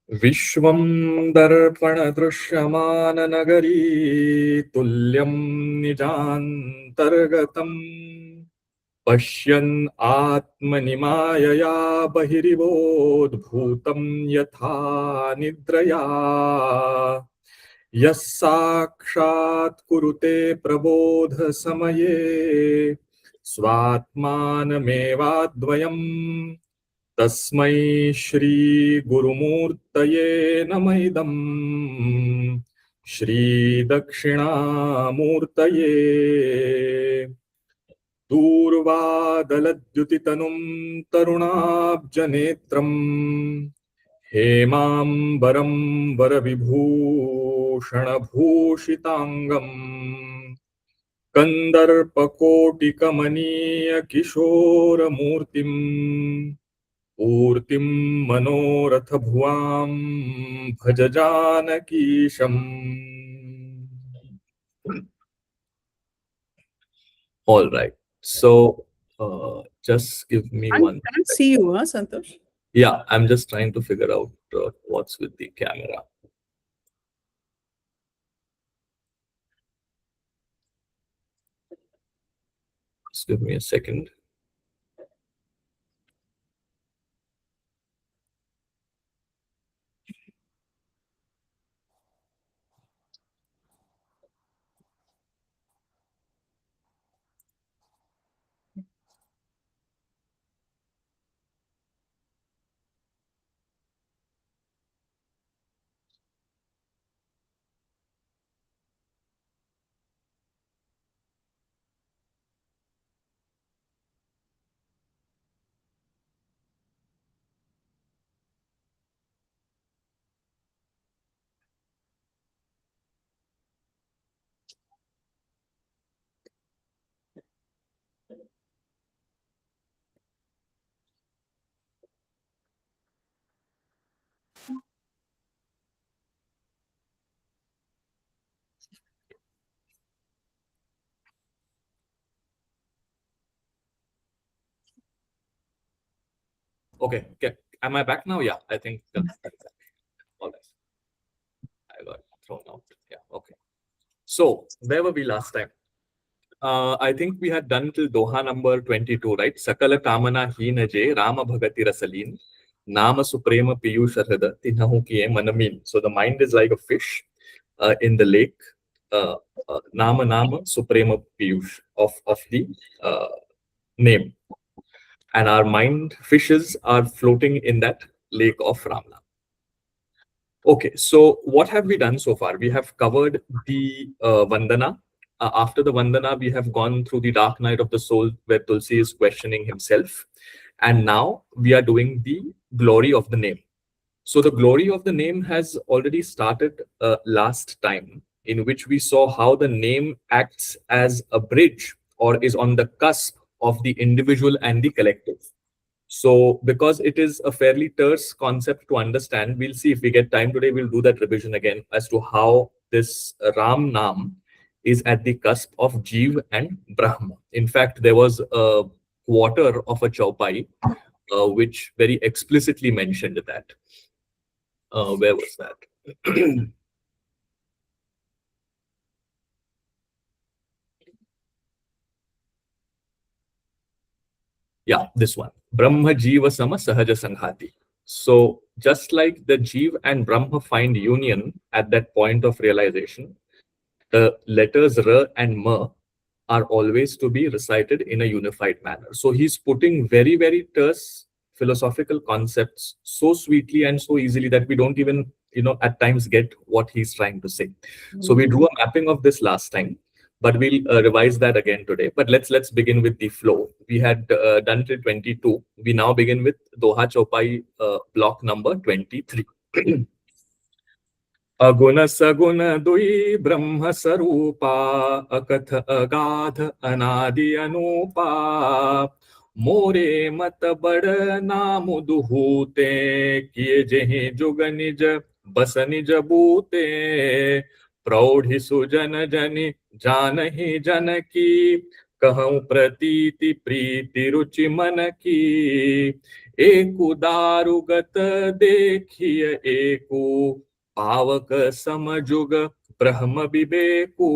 विश्वं दर्पणदृश्यमाननगरी तुल्यं निजान्तर्गतम् पश्यन् आत्मनि मायया बहिरिवोद्भूतं यथा निद्रया यः साक्षात् कुरुते प्रबोधसमये स्वात्मानमेवाद्वयम् तस्मै श्री गुरुमूर्तये नमः इदम् श्री दक्षिणामूर्तये दूर्वादलद्युतितनुं तरुणाब्जनेत्रम् हेमाम्बरं वरविभूषणभूषिताङ्गम् कन्दर्पकोटिकमनीयकिशोरमूर्तिम् पूर्तिं मनोरथभुवां भज जानकीशम्. All right. So, just give me one. I can't see you, Santosh? Yeah, I'm just trying to figure out what's with the camera. Just give me a second. Okay. Am I back now? Yeah, I think that's all right. I got thrown out. Yeah, okay. So, where were we last time? I think we had done till Doha number 22, right? Sakala Kamana Hina Je, Rama Bhagati Rasalin, Nama Suprema Piyusha Hrida, Tinahu Kiye Manamin. So the mind is like a fish in the lake. Nama Nama Suprema Piyush of the name. And our mind fishes are floating in that lake of Ramna. Okay, so what have we done so far? We have covered the Vandana. After the Vandana, we have gone through the dark night of the soul where Tulsi is questioning himself. And now we are doing the glory of the name. So the glory of the name has already started last time, in which we saw how the name acts as a bridge or is on the cusp of the individual and the collective. So because it is a fairly terse concept to understand, we'll see if we get time today, we'll do that revision again as to how this Ram Nam is at the cusp of Jeev and Brahma. In fact, there was a quarter of a chaupai which very explicitly mentioned that. Where was that? Yeah, this one. Brahma Jiva Sama Sahaja Sanghati. So just like the Jeev and Brahma find union at that point of realization, the letters R and M are always to be recited in a unified manner. So he's putting very, very terse philosophical concepts so sweetly and so easily that we don't even, at times get what he's trying to say. So we drew a mapping of this last time, but we'll revise that again today. But let's begin with the flow. We had done till 22. We now begin with Doha Chaupai block number 23. अगुण सगुण दुई ब्रह्म स्वरूपा अकथ अगाध अनादि अनूपा मोरे मत बड़ नाम दुहूते किए जहि जुग निज बस निज बूते प्रौढ़ि सुजन जनि जानहि जन की कहूँ प्रतीति प्रीति रुचि मन की, एकु दारुगत देखिय एकु, पावक समजुग ब्रह्म विवेकु,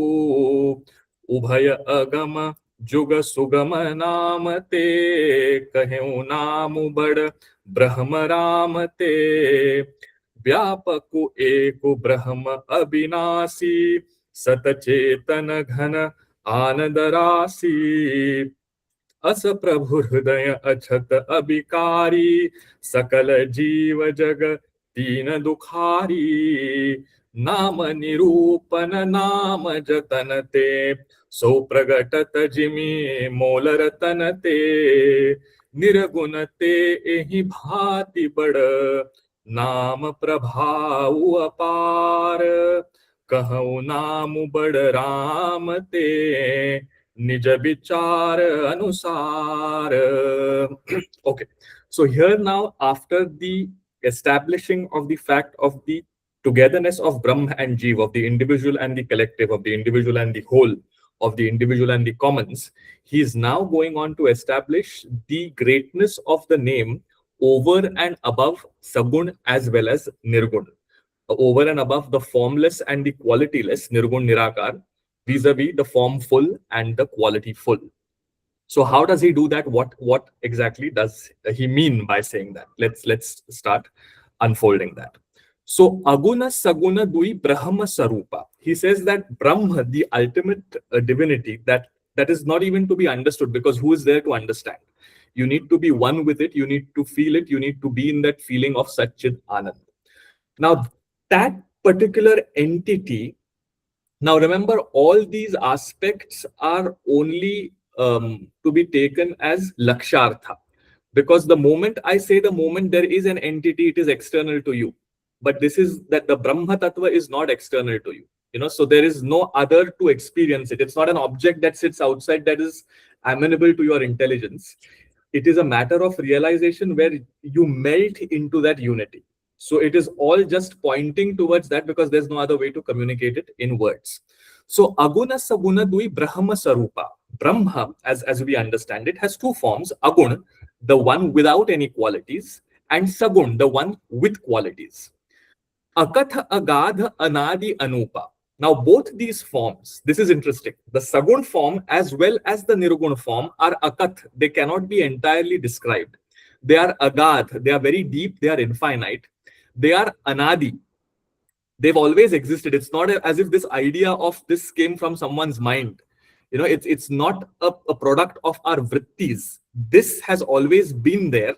उभय अगम जुग सुगम नाम ते, कहूँ नाम बड़ ब्रह्म राम ते, व्यापकु एकु ब्रह्म अविनाशी, सतचेतन घन आनंद राशि, अस प्रभु हृदय अछत अबिकारी, सकल जीव जग दीन दुखारी, नाम निरूपन नाम जतन ते, सो प्रगटत जिमि मोल रतन ते, निर्गुण ते एहि भांति बड़, नाम प्रभाव अपार, कहूँ नाम बड़ राम ते, निज विचार अनुसार. Okay, so here now, after the establishing of the fact of the togetherness of Brahma and Jeev, of the individual and the collective, of the individual and the whole, of the individual and the commons, he is now going on to establish the greatness of the name over and above Sagun as well as Nirgun, over and above the formless and the qualityless Nirgun Nirakar, vis-a-vis the formful and the quality full. So how does he do that? What exactly does he mean by saying that? Let's start unfolding that. So aguna saguna dui brahma sarupa. He says that Brahma, the ultimate divinity, that is not even to be understood, because who is there to understand? You need to be one with it. You need to feel it. You need to be in that feeling of Satchid Anand. Now, that particular entity, now remember, all these aspects are only to be taken as lakshartha, because the moment I say, the moment there is an entity, it is external to you. But this is that the Brahma Tattva is not external to you. So there is no other to experience it. It's not an object that sits outside that is amenable to your intelligence. It is a matter of realization where you melt into that unity. So it is all just pointing towards that, because there's no other way to communicate it in words. So aguna saguna dui brahma sarupa. Brahma, as we understand it, has two forms. Agun, the one without any qualities, and sagun, the one with qualities. Akatha agadha anadi anupa. Now both these forms, this is interesting. The sagun form as well as the nirgun form are akath. They cannot be entirely described. They are agadh. They are very deep. They are infinite. They are anadi. They've always existed. It's not as if this idea of this came from someone's mind. It's not a product of our vrittis. This has always been there.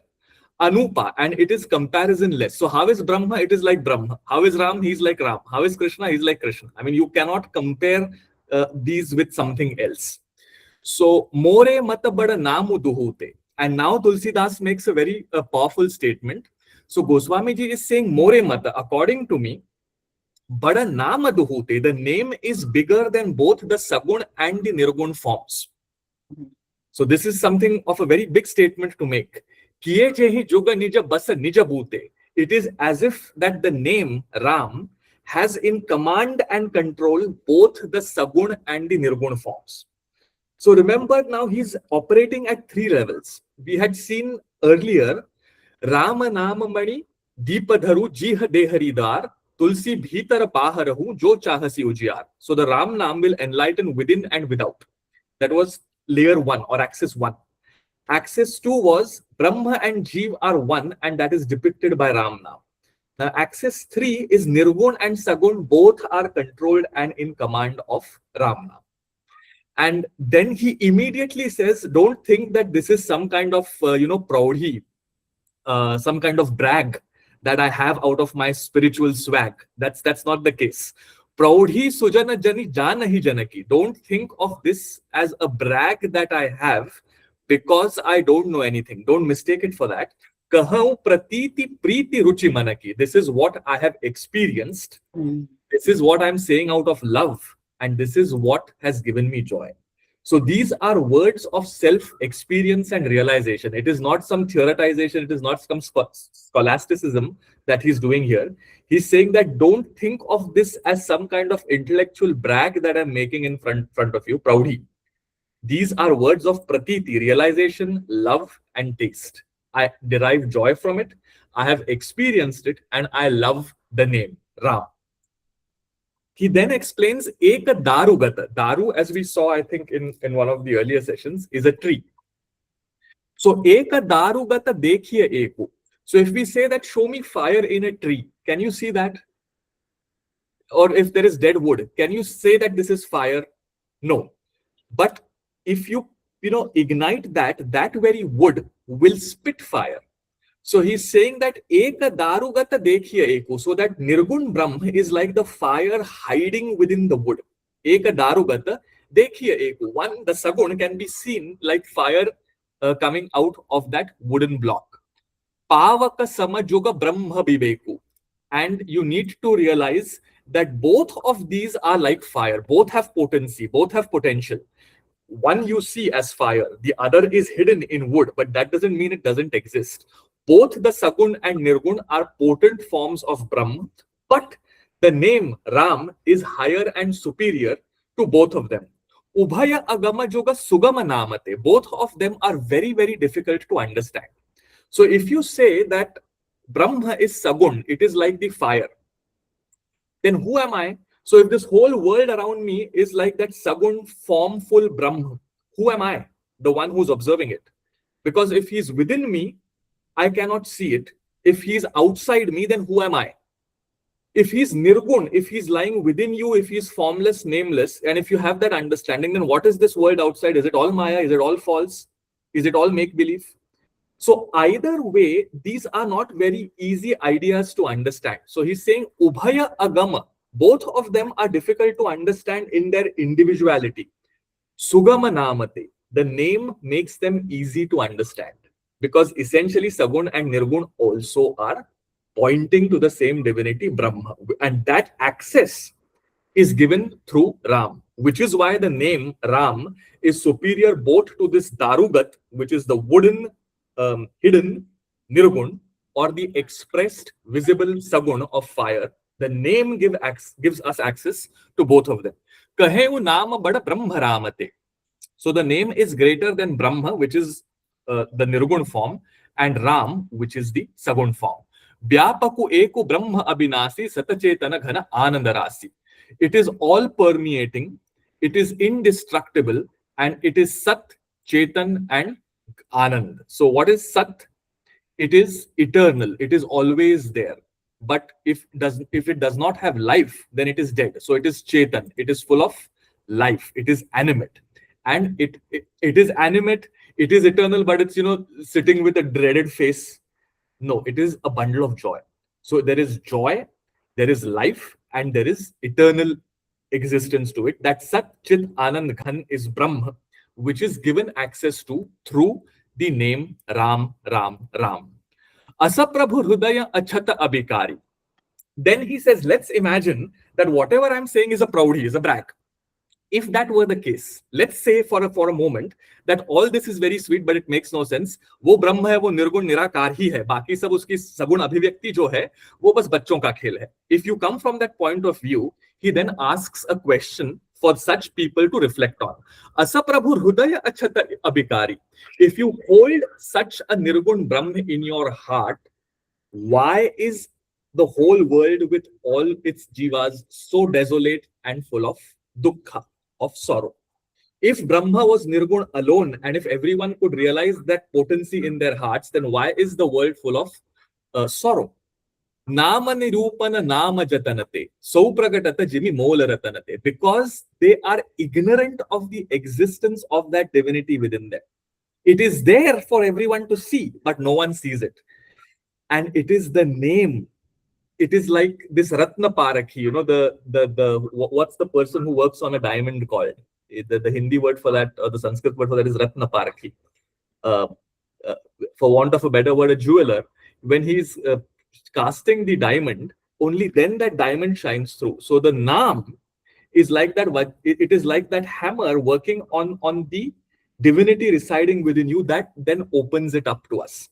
Anupa, and it is comparisonless. So how is Brahma? It is like Brahma. How is Ram? He's like Ram. How is Krishna? He's like Krishna. I mean, you cannot compare these with something else. So, more mata bada namu duhute. And now Tulsidas makes a very powerful statement. So Goswami ji is saying, more mata, according to me, bada nama duhute, the name is bigger than both the Sagun and the Nirgun forms. So this is something of a very big statement to make. Kiye jehi juga nija basa nija bhute. It is as if that the name Ram has in command and control both the Sagun and the Nirgun forms. So remember, now he's operating at three levels. We had seen earlier, Rama Nama Mani, Deepadharu Jiha Deharidar, Tulsi Bhitar Paharahu, Jo Chahasi Ujiyar. So the Ram Nam will enlighten within and without. That was layer 1 or axis 1. Axis 2 was Brahma and Jeev are one, and that is depicted by Ram Nam. Now axis 3 is Nirgun and Sagun, both are controlled and in command of Ram Nam. And then he immediately says, don't think that this is some kind of, praudhi, some kind of brag that I have out of my spiritual swag. That's not the case. Praudhi sujana jani janahi janaki. Don't think of this as a brag that I have because I don't know anything. Don't mistake it for that. Kahau pratiti priti ruchi manaki. This is what I have experienced. This is what I'm saying out of love. And this is what has given me joy. So these are words of self-experience and realization. It is not some theoretization. It is not some scholasticism that he's doing here. He's saying that don't think of this as some kind of intellectual brag that I'm making in front of you, praudhi. These are words of pratiti, realization, love, and taste. I derive joy from it. I have experienced it, and I love the name Ram. He then explains Eka Darugata. Daru, as we saw, I think, in one of the earlier sessions, is a tree. So Eka Darugata Dekhiye Eku. So if we say that show me fire in a tree, can you see that? Or if there is dead wood, can you say that this is fire? No. But if you ignite that very wood will spit fire. So he's saying that Eka Darugata Dekhiye Eku. So that Nirgun Brahma is like the fire hiding within the wood. Eka Darugata Dekhiye Eku. One, the Sagun can be seen like fire coming out of that wooden block. Pavaka Samajuga Brahma Biveku. And you need to realize that both of these are like fire. Both have potency, both have potential. One you see as fire, the other is hidden in wood, but that doesn't mean it doesn't exist. Both the Sagun and Nirgun are potent forms of Brahma, but the name Ram is higher and superior to both of them. Ubhaya Agama Yoga Sugama Namate. Both of them are very, very difficult to understand. So if you say that Brahma is Sagun, it is like the fire, then who am I? So if this whole world around me is like that Sagun formful Brahma, who am I? The one who's observing it. Because if he's within me, I cannot see it. If he's outside me, then who am I? If he's Nirgun, if he's lying within you, if he's formless, nameless, and if you have that understanding, then what is this world outside? Is it all Maya? Is it all false? Is it all make-believe? So either way, these are not very easy ideas to understand. So he's saying Ubhaya Agama. Both of them are difficult to understand in their individuality. Sugama Namate. The name makes them easy to understand. Because essentially Sagun and Nirgun also are pointing to the same divinity, Brahma. And that access is given through Ram, which is why the name Ram is superior both to this Darugat, which is the wooden, hidden Nirgun, or the expressed, visible Sagun of fire. The name gives us access to both of them. Kaheu Nama Bada Brahma Ramate. So the name is greater than Brahma, which is the Nirgun form, and Ram, which is the Sagun form. Vyapaku Eku Brahma Abhinasi Satachetana Ghana Anandarasi. It is all permeating, it is indestructible, and it is Sat, Chetan, and Anand. So what is Sat? It is eternal, it is always there. But if it does not have life, then it is dead. So it is Chetan, it is full of life, it is animate. And it is animate, it is eternal, but it's sitting with a dreaded face. No, it is a bundle of joy. So there is joy, there is life, and there is eternal existence to it. That Sat Chit Anand Ghan is Brahma, which is given access to through the name Ram, Ram, Ram. Asaprabhu Hrudaya Achata Abhikari. Then he says, let's imagine that whatever I'm saying is a praudhi, is a brag. If that were the case, let's say for a moment that all this is very sweet, but it makes no sense. वो ब्रह्म है, वो निर्गुण निराकार ही है. बाकी सब उसकी सगुण अभिव्यक्ति जो है, वो बस बच्चों का खेल है. If you come from that point of view, he then asks a question for such people to reflect on. Asa Prabhu Hrudaya Achata Abhikari. If you hold such a Nirgun Brahma in your heart, why is the whole world with all its jivas so desolate and full of dukkha, of sorrow? If Brahma was Nirgun alone, and if everyone could realize that potency in their hearts, then why is the world full of sorrow? Nama nirupana nama jatanate, saupragatata jimi molaratanate. Because they are ignorant of the existence of that divinity within them. It is there for everyone to see, but no one sees it. And it is the name. It is like this Ratna Parakhi, what's the person who works on a diamond called? The Hindi word for that, or the Sanskrit word for that is Ratna Parakhi. For want of a better word, a jeweler. When he's casting the diamond, only then that diamond shines through. So the Naam is like that. It is like that hammer working on the divinity residing within you that then opens it up to us.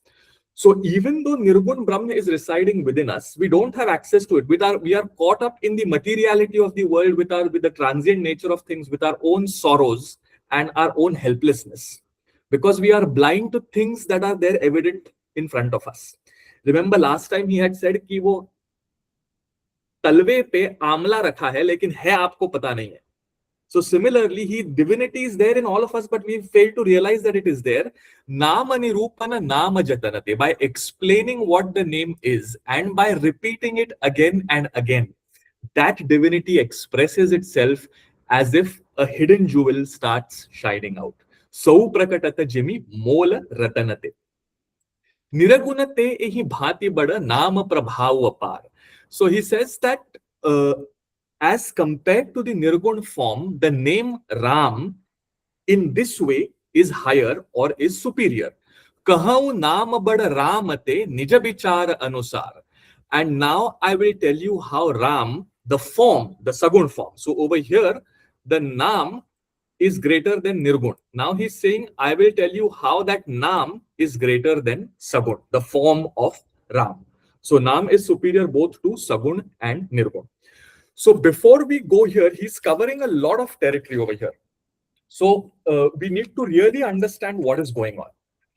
So even though Nirgun Brahma is residing within us, we don't have access to it. We are caught up in the materiality of the world, with the transient nature of things, with our own sorrows and our own helplessness, because we are blind to things that are there evident in front of us. Remember last time he had said कि वो तलवे पे आमला रखा है लेकिन है आपको पता नहीं है. So similarly, divinity is there in all of us, but we fail to realize that it is there. Nama nirupana nama jatanate. By explaining what the name is and by repeating it again and again, that divinity expresses itself as if a hidden jewel starts shining out. Sau prakatata jimi mola ratanate. Niragunate ehi bhati bada nama prabhav apar. So he says that as compared to the Nirgun form, the name Ram in this way is higher or is superior. Kahau naam bad Ramate nija bichar anusar. And now I will tell you how Ram, the form, the Sagun form. So over here, the Naam is greater than Nirgun. Now he's saying, I will tell you how that Naam is greater than Sagun, the form of Ram. So Naam is superior both to Sagun and Nirgun. So before we go here, he's covering a lot of territory over here. So we need to really understand what is going on.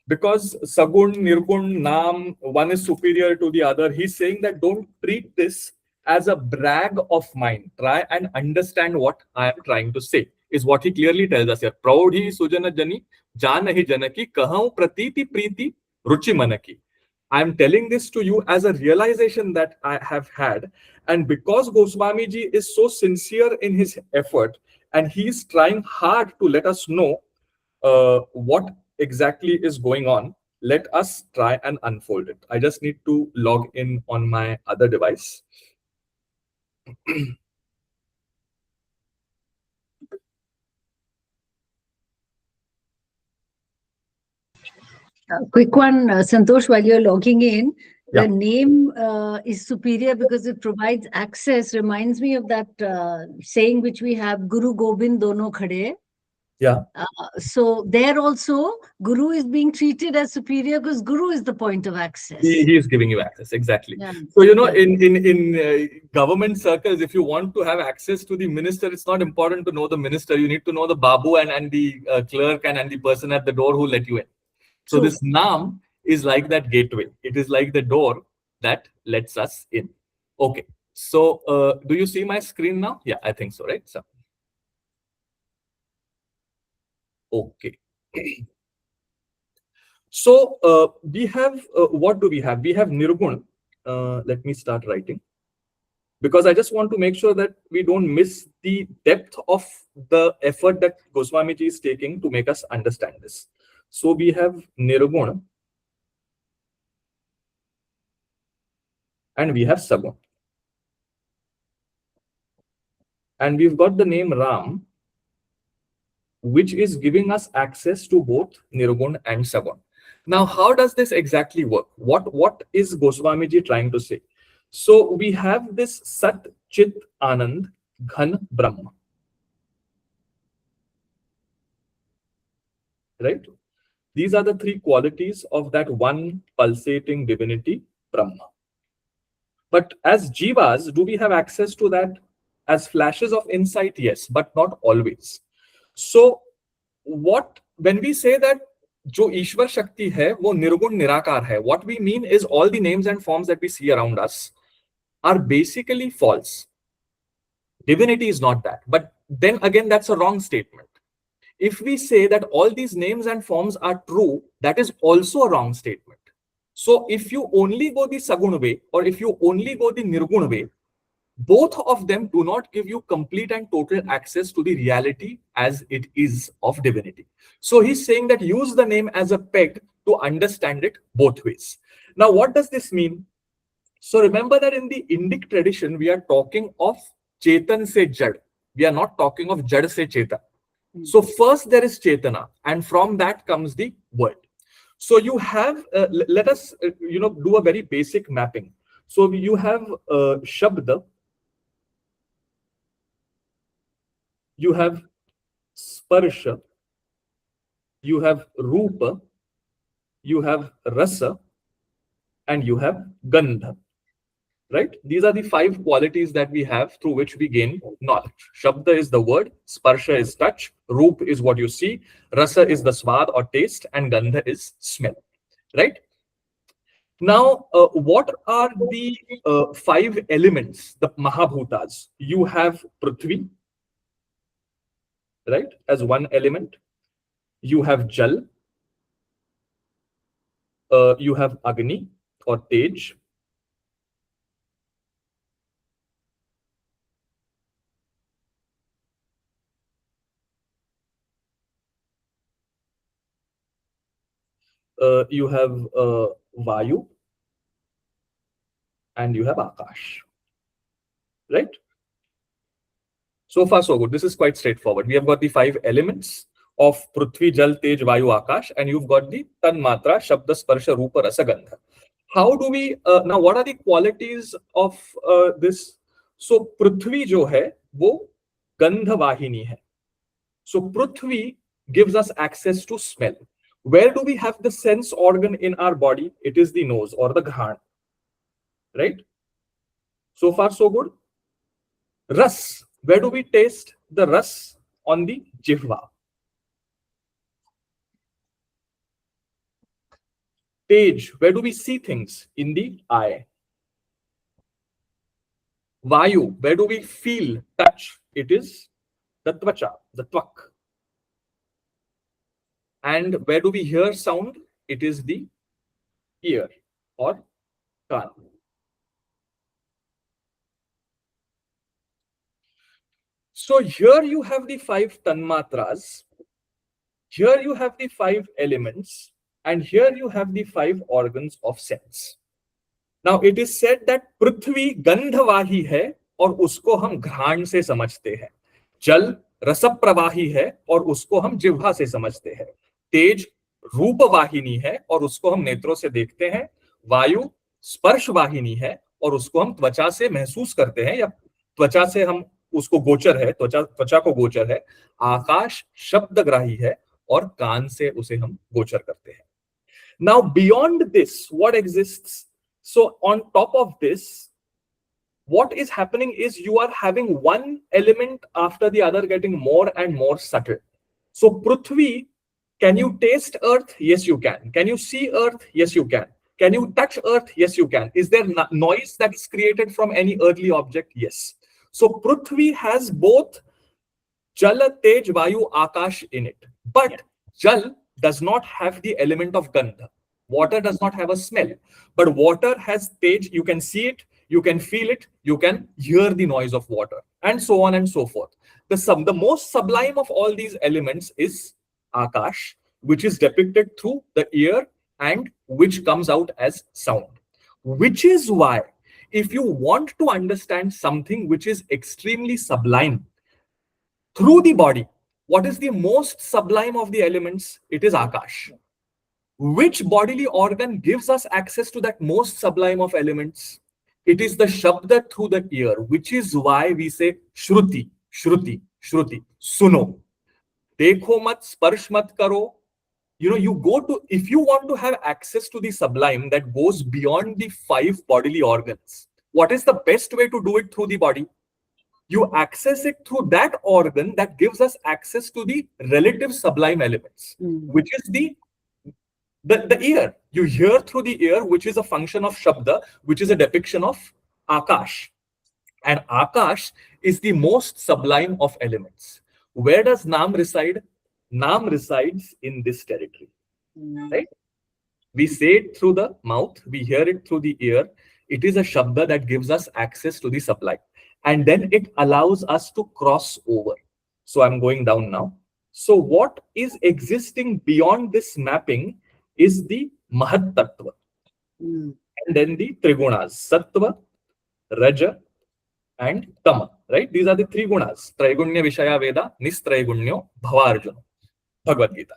Because Sagun, Nirgun, Naam, one is superior to the other. He's saying that don't treat this as a brag of mine. Try and understand what I am trying to say, is what he clearly tells us here. Praudhi sujana jani, janahi janaki, kahau pratiti priti, ruchi manaki. I am telling this to you as a realization that I have had. And because Goswami ji is so sincere in his effort and he is trying hard to let us know what exactly is going on, let us try and unfold it. I just need to log in on my other device. Quick one, Santosh, while you're logging in, the name is superior because it provides access. Reminds me of that saying which we have, Guru Gobind Dono Khade. Yeah. So there also, Guru is being treated as superior because Guru is the point of access. He is giving you access, exactly. Yeah. So, you know, in government circles, if you want to have access to the minister, it's not important to know the minister. You need to know the babu and the clerk and the person at the door who let you in. So this Naam is like that gateway. It is like the door that lets us in. Okay. So do you see my screen now? Yeah, I think so, right? So, okay. So we have, what do we have? We have Nirgun. Let me start writing, because I just want to make sure that we don't miss the depth of the effort that Goswami ji is taking to make us understand this. So we have Nirgun and we have Sagun. And we've got the name Ram, which is giving us access to both Nirgun and Sagun. Now, how does this exactly work? What is Goswami ji trying to say? So we have this Sat, Chit, Anand, Ghan, Brahma. Right? These are the three qualities of that one pulsating divinity, Brahma. But as Jivas, do we have access to that as flashes of insight? Yes, but not always. So when we say that जो ईश्वर शक्ति है वो निर्गुण निराकार है, what we mean is all the names and forms that we see around us are basically false. Divinity is not that. But then again, that's a wrong statement. If we say that all these names and forms are true, that is also a wrong statement. So if you only go the Sagun way or if you only go the Nirgun way, both of them do not give you complete and total access to the reality as it is of divinity. So he's saying that use the name as a peg to understand it both ways. Now, what does this mean? So remember that in the Indic tradition, we are talking of Chetan se Jad. We are not talking of Jad se Chetan. So first there is Chetana, and from that comes the word. So you have, let us, do a very basic mapping. So you have Shabda, you have Sparsha, you have Rupa, you have Rasa, and you have Gandha. right? These are the 5 qualities that we have through which we gain knowledge. Shabda is the word, Sparsha is touch, Roop is what you see, Rasa is the swad or taste, and Gandha is smell, right? Now, what are the 5 elements, the Mahabhutas? You have Prithvi, right, as one element. You have Jal, you have Agni or Tej, you have Vayu, and you have Akash, right? So far, so good. This is quite straightforward. We have got the 5 elements of Prithvi, Jal, Tej, Vayu, Akash, and you've got the Tanmatra, Shabda, Sparsha, Rupa, Rasa, Gandha. How do we, now what are the qualities of this? So Prithvi jo hai, wo Gandha Vahini hai. So Prithvi gives us access to smell. Where do we have the sense organ in our body? It is the nose or the ghan, right? So far, so good. Ras, where do we taste the ras? On the jihva. Tej, where do we see things? In the eye. Vayu, where do we feel, touch? It is the tvacha, the tvak. And where do we hear sound? It is the ear or kan. So here you have the 5 tanmatras, here you have the 5 elements, and here you have the 5 organs of sense. Now it is said that Prithvi गंधवाही है और उसको हम घ्राण से समझते हैं, जल रसप्रवाही है और उसको हम जिह्वा से समझते हैं, तेज रूपवाहिनी है और उसको हम नेत्रों से देखते हैं, वायु स्पर्शवाहिनी है और उसको हम त्वचा से महसूस करते हैं या त्वचा से हम उसको गोचर है, त्वचा को गोचर है, आकाश शब्दग्राही है और कान से उसे हम गोचर करते हैं. Now beyond this, what exists? So on top of this, what is happening is you are having one element after the other getting more and more subtle. So Prithvi, can you taste earth? Yes, you can. Can you see earth? Yes, you can. Can you touch earth? Yes, you can. Is there noise that is created from any earthly object? Yes. So Prithvi has both Jala, Tej, Vayu, Akash in it. But Jal does not have the element of Gandha. Water does not have a smell. But water has Tej, you can see it, you can feel it, you can hear the noise of water, and so on and so forth. The most sublime of all these elements is Akash, which is depicted through the ear and which comes out as sound. Which is why, if you want to understand something which is extremely sublime through the body, what is the most sublime of the elements? It is Akash. Which bodily organ gives us access to that most sublime of elements? It is the Shabda through the ear, which is why we say Shruti, Shruti, Shruti, Suno. Dekho mat, sparsh mat karo. You know, you go to, if you want to have access to the sublime that goes beyond the 5 bodily organs, what is the best way to do it through the body? You access it through that organ that gives us access to the relative sublime elements, which is the ear. You hear through the ear, which is a function of Shabda, which is a depiction of Akash. And Akash is the most sublime of elements. Where does Nam reside? Nam resides in this territory, right? We say it through the mouth, we hear it through the ear. It is a Shabda that gives us access to the sublime. And then it allows us to cross over. So I'm going down now. So what is existing beyond this mapping is the Mahat Tattva. And then the Trigunas, Sattva, Raja, and Tama, right? These are the 3 gunas. Traigunya Vishaya Veda, Nistraigunyo, Bhavarjuna, Bhagavad Gita.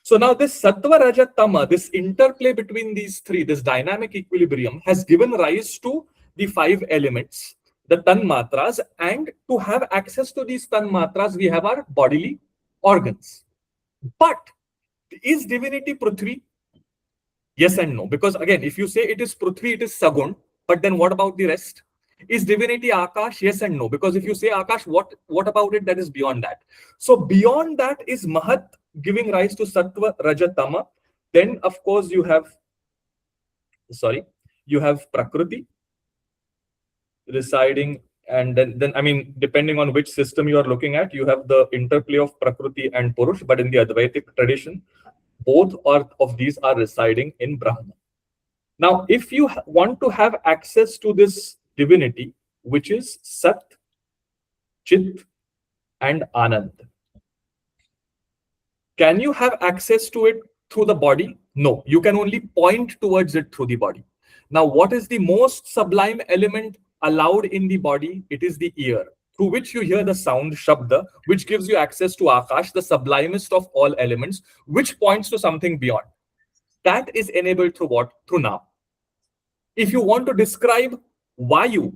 So now this Sattva, Raja, Tama, this interplay between these 3, this dynamic equilibrium has given rise to the 5 elements, the Tanmatras, and to have access to these Tanmatras, we have our bodily organs. But is divinity Prithvi? Yes and no. Because again, if you say it is Prithvi, it is Sagun. But then what about the rest? Is divinity Akash? Yes and no. Because if you say Akash, what about it that is beyond that? So beyond that is Mahat, giving rise to Sattva, Raja, Tama. Then of course you have Prakriti residing, and then I mean, depending on which system you are looking at, you have the interplay of Prakriti and Purush. But in the Advaitic tradition, both of these are residing in Brahma. Now, if you want to have access to this divinity, which is Sat, Chit, and Anand, can you have access to it through the body? No, you can only point towards it through the body. Now, what is the most sublime element allowed in the body? It is the ear, through which you hear the sound, Shabda, which gives you access to Akash, the sublimest of all elements, which points to something beyond. That is enabled through what? Through Naam. If you want to describe Vayu,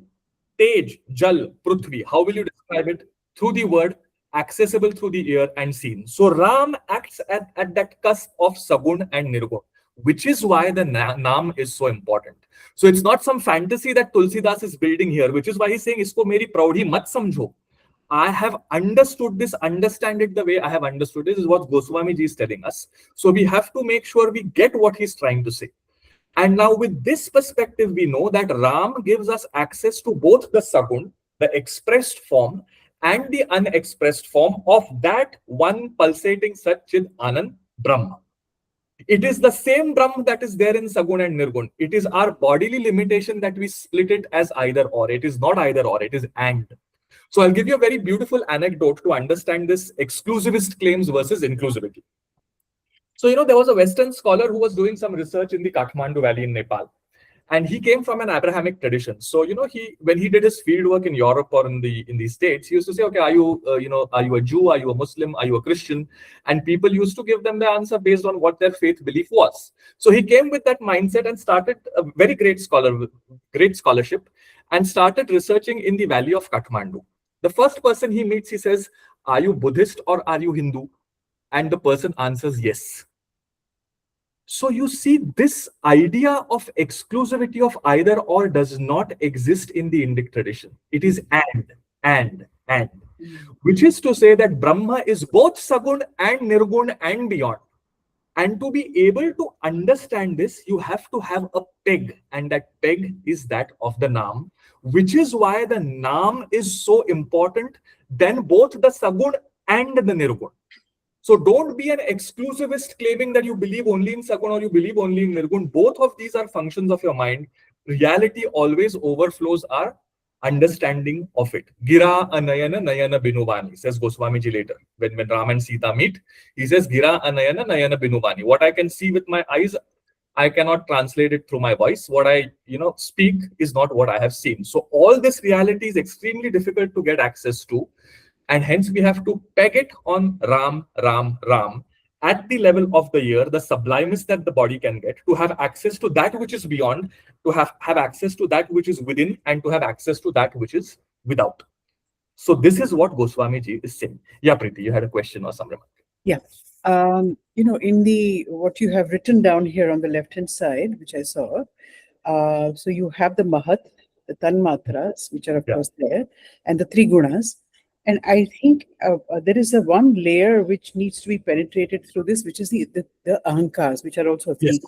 Tej, Jal, Prithvi, how will you describe it? Through the word, accessible through the ear and seen. So Ram acts at that cusp of Sagun and Nirgun, which is why the Naam is so important. So it's not some fantasy that Tulsidas is building here, which is why he's saying, Isko meri praudhi mat samjho. I have understood this, understand it the way I have understood it. This is what Goswami ji is telling us. So we have to make sure we get what he's trying to say. And now with this perspective, we know that Ram gives us access to both the Sagun, the expressed form, and the unexpressed form of that one pulsating Sat Chit Anand Brahma. It is the same Brahma that is there in Sagun and Nirgun. It is our bodily limitation that we split it as either or. It is not either or, it is and. So I'll give you a very beautiful anecdote to understand this exclusivist claims versus inclusivity. So, there was a Western scholar who was doing some research in the Kathmandu Valley in Nepal. And he came from an Abrahamic tradition. So, when he did his field work in Europe or in the States, he used to say, okay, are you a Jew? Are you a Muslim? Are you a Christian? And people used to give them the answer based on what their faith belief was. So he came with that mindset and started a very great scholarship, and started researching in the valley of Kathmandu. The first person he meets, he says, are you Buddhist or are you Hindu? And the person answers yes. So you see, this idea of exclusivity of either or does not exist in the Indic tradition. It is and, which is to say that Brahma is both Sagun and Nirgun and beyond. And to be able to understand this, you have to have a peg, and that peg is that of the Naam, which is why the Naam is so important than both the Sagun and the Nirgun. So don't be an exclusivist claiming that you believe only in Sagun or you believe only in Nirgun. Both of these are functions of your mind. Reality always overflows our understanding of it. Gira anayana nayana binuvani, says Goswami ji later. When Ram and Sita meet, he says, Gira anayana nayana binuvani. What I can see with my eyes, I cannot translate it through my voice. What I speak is not what I have seen. So all this reality is extremely difficult to get access to. And hence we have to peg it on Ram, Ram, Ram at the level of the ear, the sublimest that the body can get, to have access to that which is beyond, to have access to that which is within, and to have access to that which is without. So this is what Goswami ji is saying. Yeah, Preeti, you had a question or some remark. Yeah. In what you have written down here on the left-hand side, which I saw, so you have the Mahat, the Tanmatras, which are of course there, and the three gunas. And I think there is a one layer which needs to be penetrated through this, which is the ahankars, which are also three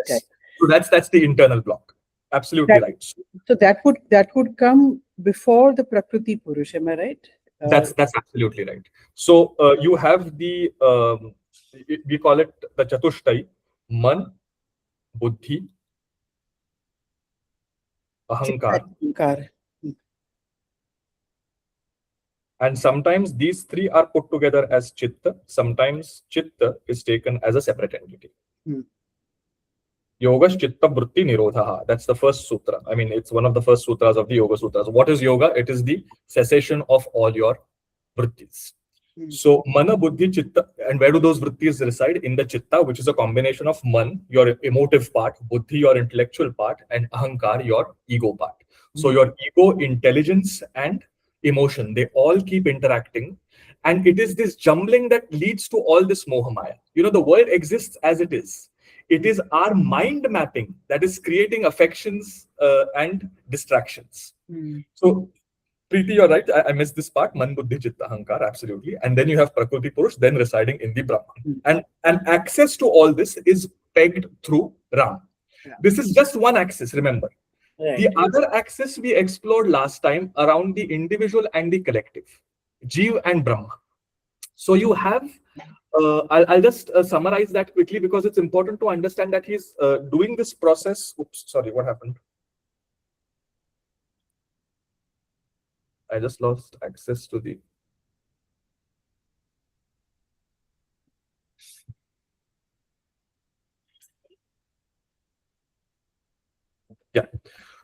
types. So that's the internal block. Absolutely right. So that would come before the Prakriti Purush, am I right? That's absolutely right. So you have the we call it the Chatushtai: Man, Buddhi, Ahankar. And sometimes these three are put together as Chitta. Sometimes Chitta is taken as a separate entity. Yoga Chitta Vritti Nirodha. That's the first sutra. I mean, it's one of the first sutras of the Yoga Sutras. What is yoga? It is the cessation of all your vrittis. So Mana, Buddhi, Chitta. And where do those vrittis reside? In the Chitta, which is a combination of Man, your emotive part, Buddhi, your intellectual part, and Ahankar, your ego part. So your ego, intelligence, and emotion, they all keep interacting, and it is this jumbling that leads to all this mohamaya. The world exists as it is. It is our mind mapping that is creating affections and distractions. So, Preeti, you're right. I missed this part. Man, Buddhi, Chitta, Ahankar, absolutely. And then you have Prakriti Purush, then residing in the Brahman. And access to all this is pegged through Ram. This is just one axis, remember. The other axis we explored last time around the individual and the collective, Jeev and Brahma. So you have, I'll just summarize that quickly because it's important to understand that he's doing this process. Oops, sorry, what happened? I just lost access to the. Yeah.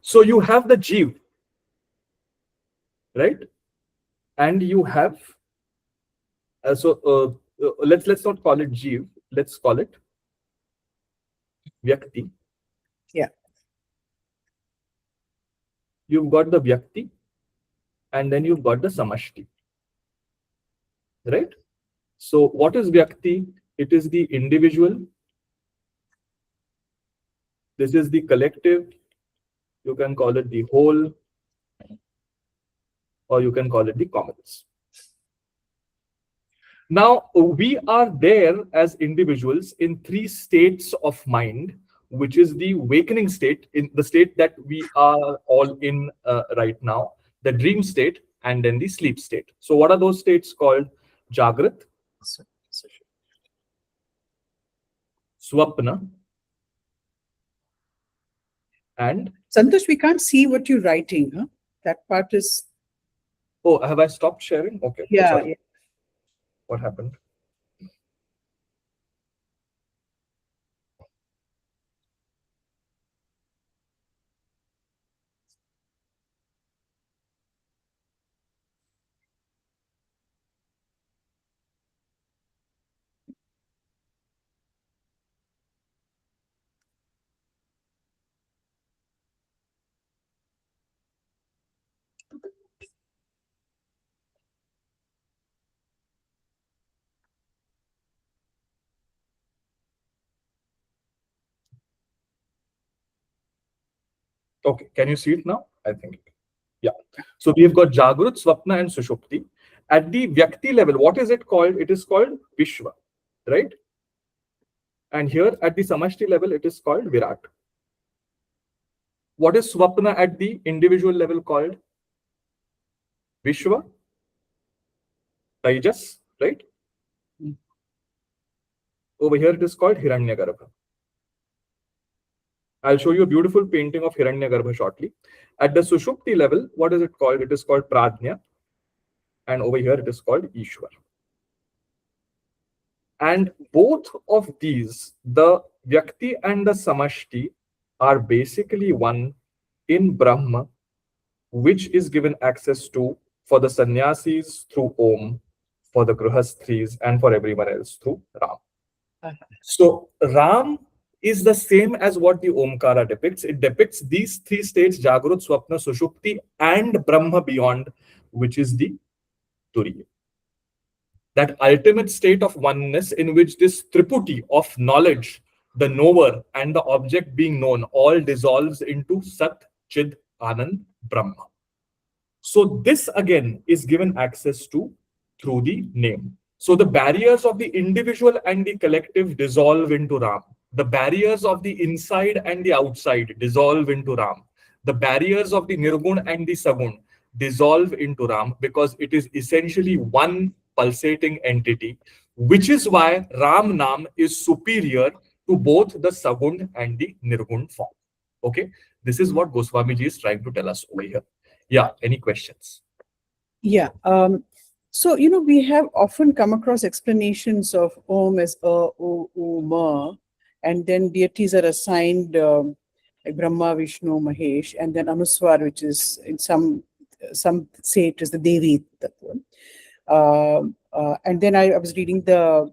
So you have the Jeev, right? And you have, let's not call it Jeev. Let's call it Vyakti. Yeah. You've got the Vyakti, and then you've got the Samashti, right? So what is Vyakti? It is the individual. This is the collective. You can call it the whole, or you can call it the commons. Now, we are there as individuals in 3 states of mind, which is the awakening state, in the state that we are all in right now, the dream state, and then the sleep state. So what are those states called? Jagrat, Swapna, and Santosh, we can't see what you're writing. Huh? That part is. oh, have I stopped sharing? Okay. Yeah. Sorry. Yeah. What happened? Okay, can you see it now? I think. Yeah. So we've got Jagrut, Swapna, and Sushupti. At the Vyakti level, what is it called? It is called Vishwa, right? And here at the Samashti level, it is called Virat. What is Swapna at the individual level called? Vishwa, Taijas, right? Over here, it is called Hiranyagarbha. I'll show you a beautiful painting of Hiranyagarbha shortly. At the Sushupti level, what is it called? It is called Pradnya. And over here, it is called Ishwar. And both of these, the Vyakti and the Samashti, are basically one in Brahma, which is given access to for the sannyasis through Om, for the Grihasthis, and for everyone else through Ram. So Ram is the same as what the Omkara depicts. It depicts these 3 states, Jagrut, Swapna, Sushupti, and Brahma beyond, which is the Turiya. That ultimate state of oneness in which this triputi of knowledge, the knower and the object being known, all dissolves into Sat, Chid, Anand, Brahma. So this again is given access to through the name. So the barriers of the individual and the collective dissolve into Ram. The barriers of the inside and the outside dissolve into Ram. The barriers of the Nirgun and the Sagun dissolve into Ram, because it is essentially one pulsating entity, which is why Ram Nam is superior to both the Sagun and the Nirgun form. Okay, this is what Goswamiji is trying to tell us over here. Yeah, any questions? Yeah. So, we have often come across explanations of Om as O, Ma, and then deities are assigned like Brahma, Vishnu, Mahesh, and then Anuswar, which is in some say it is the Devi Tattva. And then I was reading the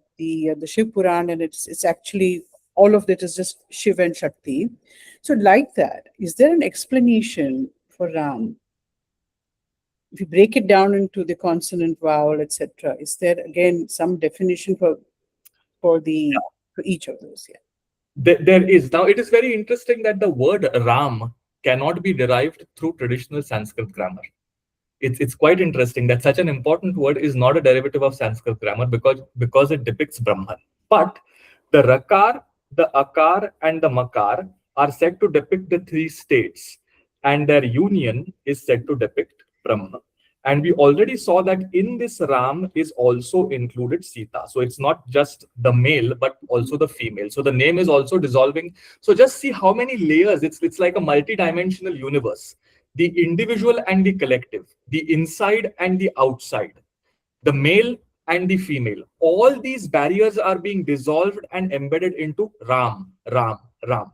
Shiv Puran, and it's actually all of that is just Shiv and Shakti. So like that, is there an explanation for Ram? If you break it down into the consonant, vowel, etc., is there again some definition for each of those? Yeah. There is. Now, it is very interesting that the word Ram cannot be derived through traditional Sanskrit grammar. It's quite interesting that such an important word is not a derivative of Sanskrit grammar because it depicts Brahman. But the Rakar, the Akar, and the Makar are said to depict the three states, and their union is said to depict Brahma. And we already saw that in this Ram is also included Sita. So it's not just the male, but also the female. So the name is also dissolving. So just see how many layers. It's like a multi-dimensional universe. The individual and the collective, the inside and the outside, the male and the female. All these barriers are being dissolved and embedded into Ram, Ram, Ram.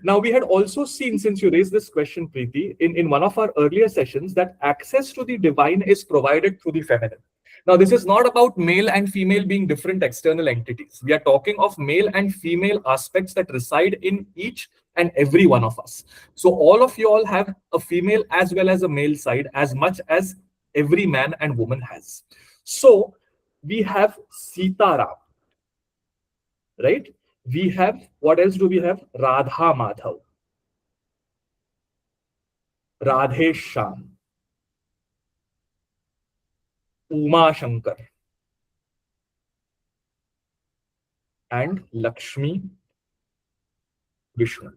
Now, we had also seen, since you raised this question, Preeti, in one of our earlier sessions, that access to the divine is provided through the feminine. Now, this is not about male and female being different external entities. We are talking of male and female aspects that reside in each and every one of us. So all of you all have a female as well as a male side, as much as every man and woman has. So we have Sitaram, right? We have, what else do we have? Radha Madhav, Radhe Shyam, Uma Shankar, and Lakshmi Vishnu.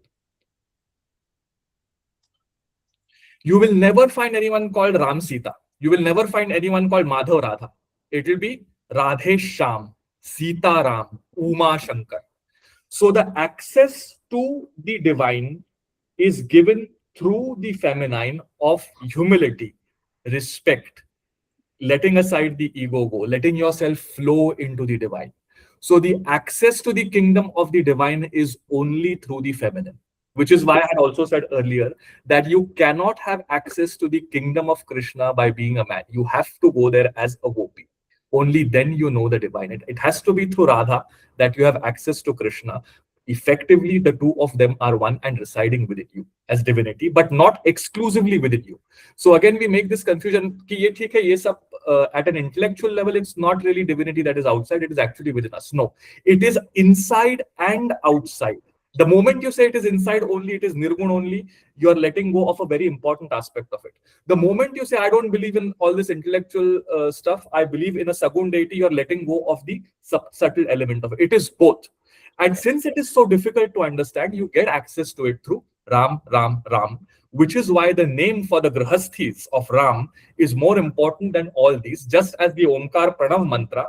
You will never find anyone called Ram Sita. You will never find anyone called Madhav Radha. It will be Radhe Shyam, Sita Ram, Uma Shankar. So the access to the divine is given through the feminine of humility, respect, letting aside the ego go, letting yourself flow into the divine. So the access to the kingdom of the divine is only through the feminine, which is why I had also said earlier that you cannot have access to the kingdom of Krishna by being a man. You have to go there as a gopi. Only then you know the divine. It has to be through Radha that you have access to Krishna. Effectively, the two of them are one and residing within you as divinity, but not exclusively within you. So again, we make this confusion ki ye theek hai, ye sab, at an intellectual level, it's not really divinity that is outside, it is actually within us. No, it is inside and outside. The moment you say it is inside only, it is nirgun only, you are letting go of a very important aspect of it. The moment you say, I don't believe in all this intellectual stuff, I believe in a Sagun deity, you are letting go of the subtle element of it. It is both. And since it is so difficult to understand, you get access to it through Ram, Ram, Ram, which is why the name for the Grahasthis of Ram is more important than all these, just as the Omkar Pranav mantra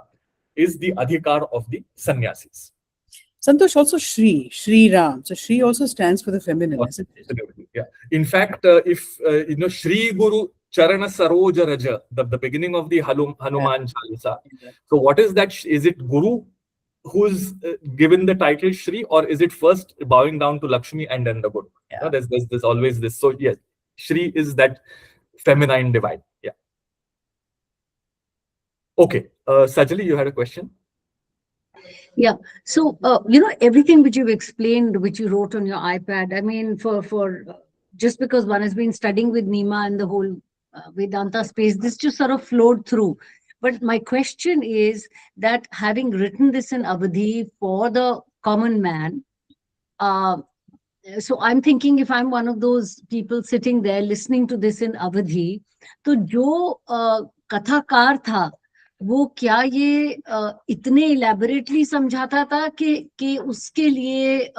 is the Adhikar of the Sannyasis. Santosh, also Shri Ram. So Shri also stands for the feminine, isn't it? Absolutely, yeah. In fact, if you know, Shri Guru Charana Saroja Raja, the beginning of the Hanuman Chalisa. So what is that? Is it Guru who's given the title Shri, or is it first bowing down to Lakshmi and then the Guru? Yeah. There's always this. So yes, Shri is that feminine divine. Yeah. Okay, Sajali, you had a question? Yeah. So, you know, everything which you've explained, which you wrote on your iPad, I mean, for just because one has been studying with Nima and the whole Vedanta space, this just sort of flowed through. But my question is that having written this in Avadhi for the common man, so I'm thinking if I'm one of those people sitting there listening to this in Avadhi, तो जो कथाकार था वो क्या ये इतने elaborately समझाता था कि उसके लिए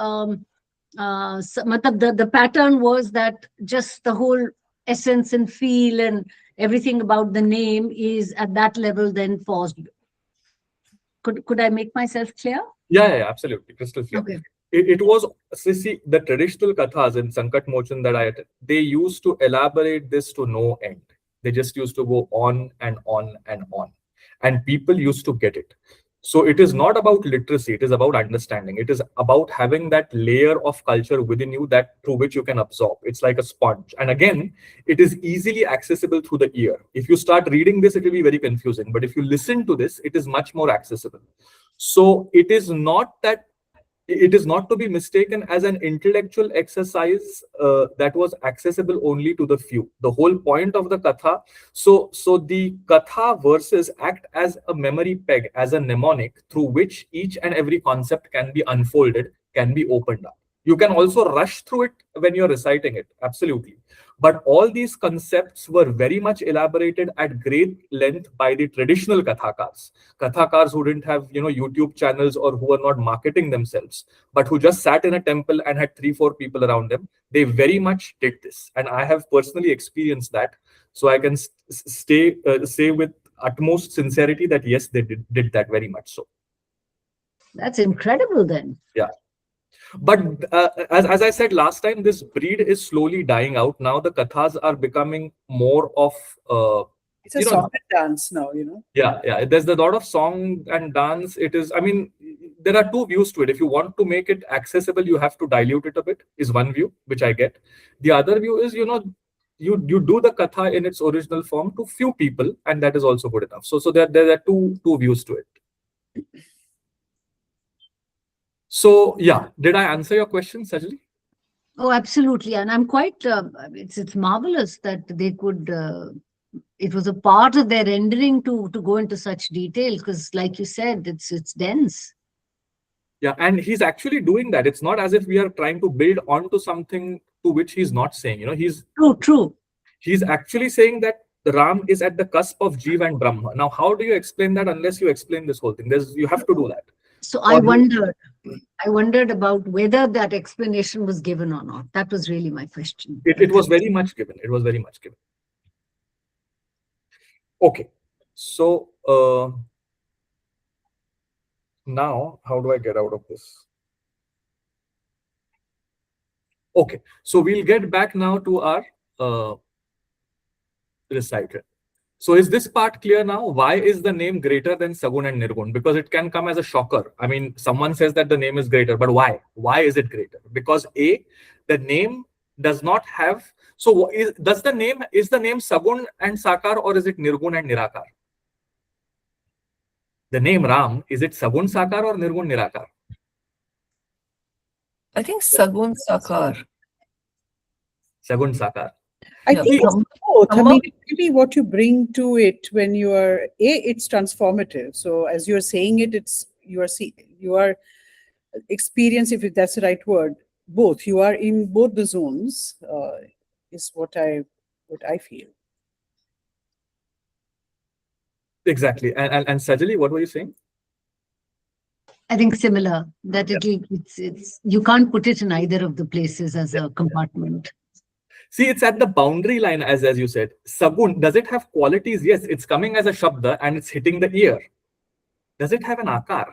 मतलब the pattern was that just the whole essence and feel and everything about the name is at that level then paused. Could I make myself clear? Yeah, absolutely, crystal clear. Okay. It was, see, the traditional kathas in Sankat Mochan that I attended, they used to elaborate this to no end. They just used to go on and on and on. And people used to get it. So it is not about literacy, it is about understanding. It is about having that layer of culture within you that through which you can absorb. It's like a sponge. And again, it is easily accessible through the ear. If you start reading this, it will be very confusing. But if you listen to this, it is much more accessible. So it is not that, it is not to be mistaken as an intellectual exercise that was accessible only to the few. The whole point of the katha, so the katha verses act as a memory peg, as a mnemonic through which each and every concept can be unfolded can be opened up. You can also rush through it when you're reciting it, absolutely. But all these concepts were very much elaborated at great length by the traditional Kathakars who didn't have, YouTube channels or who were not marketing themselves, but who just sat in a temple and had 3-4 people around them. They very much did this. And I have personally experienced that. So I can say with utmost sincerity that yes, they did that very much so. That's incredible then. Yeah. But as I said last time, this breed is slowly dying out. Now the kathas are becoming more of it's a song and dance now, Yeah. There's a lot of song and dance. It is, I mean, there are two views to it. If you want to make it accessible, you have to dilute it a bit, is one view, which I get. The other view is, you do the katha in its original form to few people, and that is also good enough. So there are two views to it. So yeah, did I answer your question, Sajali? Oh, absolutely. And I'm quite, it's marvelous that they could, it was a part of their rendering to go into such detail, because like you said, it's dense. Yeah, and he's actually doing that. It's not as if we are trying to build onto something to which he's not saying, he's True. He's actually saying that the Ram is at the cusp of Jeev and Brahma. Now, how do you explain that unless you explain this whole thing? You have to do that. So I wondered about whether that explanation was given or not. That was really my question. It was very much given. It was very much given. Okay. So now, how do I get out of this? Okay. So we'll get back now to our recital. So is this part clear now? Why is the name greater than Sagun and Nirgun? Because it can come as a shocker. I mean, someone says that the name is greater, but why? Why is it greater? Because the name does not have. So is the name Sagun and Sakar, or is it Nirgun and Nirakar? The name Ram, is it Sagun Sakar or Nirgun Nirakar? I think Sagun Sakar. Sagun Sakar. I think it's both. I mean, really what you bring to it when you are, it's transformative. So as you're saying it, you are experience, if that's the right word, both. You are in both the zones, is what I feel. Exactly. And Sajali, what were you saying? I think similar, that it's you can't put it in either of the places as a compartment. See, it's at the boundary line, as you said. Sagun, does it have qualities? Yes, it's coming as a shabda and it's hitting the ear. Does it have an akar?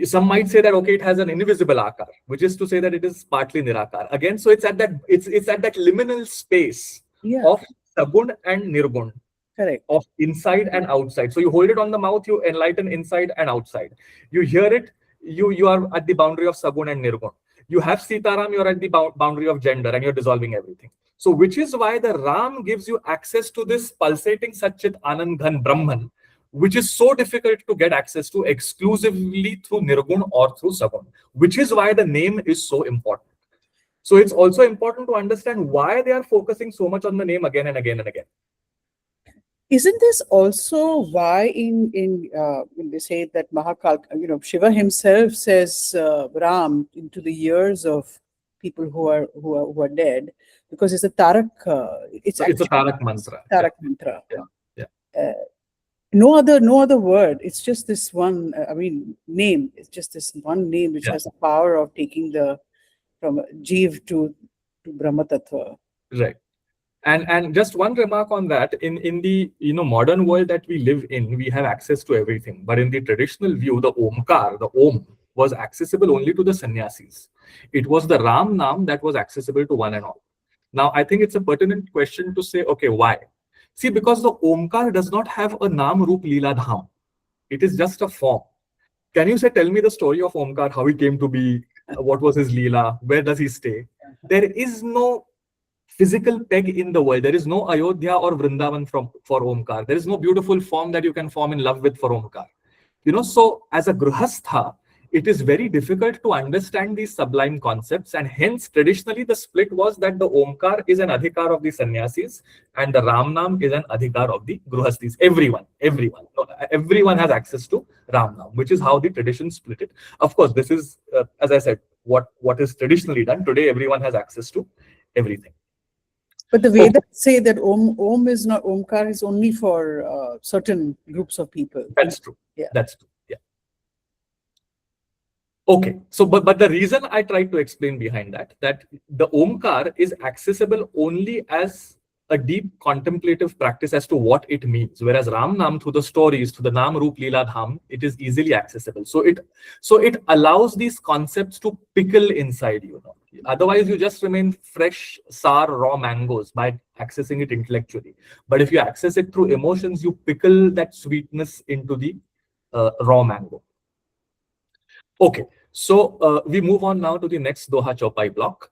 Some might say that, okay, it has an invisible akar, which is to say that it is partly nirakar. Again, so it's at that liminal space of Sagun and Nirgun. Correct. Of inside and outside. So you hold it on the mouth, you enlighten inside and outside. You hear it, you are at the boundary of Sagun and Nirgun. You have Sitaram, you're at the boundary of gender and you're dissolving everything. So which is why the Ram gives you access to this pulsating Satchit Anand Ghan Brahman, which is so difficult to get access to exclusively through Nirgun or through Sagun, which is why the name is so important. So it's also important to understand why they are focusing so much on the name again and again and again. Isn't this also why in when they say that Mahakal, Shiva himself says Ram into the ears of people who are dead, because it's a Tarak. It's a Tarak mantra. Tarak mantra. Yeah. No other word. It's just this one. Name. It's just this one name which has the power of taking from Jeev to Brahma Tattva. Right. And just one remark on that, in the modern world that we live in, we have access to everything. But in the traditional view, the Omkar, the Om, was accessible only to the sannyasis. It was the Ram Nam that was accessible to one and all. Now, I think it's a pertinent question to say, okay, why? See, because the Omkar does not have a Nam Roop Leela Dham. It is just a form. Can you tell me the story of Omkar, how he came to be, what was his Leela, where does he stay? There is no physical peg in the world. There is no Ayodhya or Vrindavan for Omkar. There is no beautiful form that you can fall in love with for Omkar. So as a Grihastha, it is very difficult to understand these sublime concepts, and hence traditionally the split was that the Omkar is an adhikar of the sannyasis and the Ram Nam is an adhikar of the Gruhastis. Everyone has access to Ram Nam, which is how the tradition split it. Of course, this is, as I said, what is traditionally done. Today, everyone has access to everything. But the Vedas say that Om is not, Omkar is only for certain groups of people. That's true. Yeah. That's true. Yeah. Okay. So, but the reason I tried to explain behind that the Omkar is accessible only as a deep contemplative practice as to what it means, whereas Ram Nam, through the stories, through the Nam Roop Leela Dham, it is easily accessible. So it allows these concepts to pickle inside you. Otherwise, you just remain fresh, sour, raw mangoes by accessing it intellectually. But if you access it through emotions, you pickle that sweetness into the raw mango. Okay, so we move on now to the next Doha Chaupai block.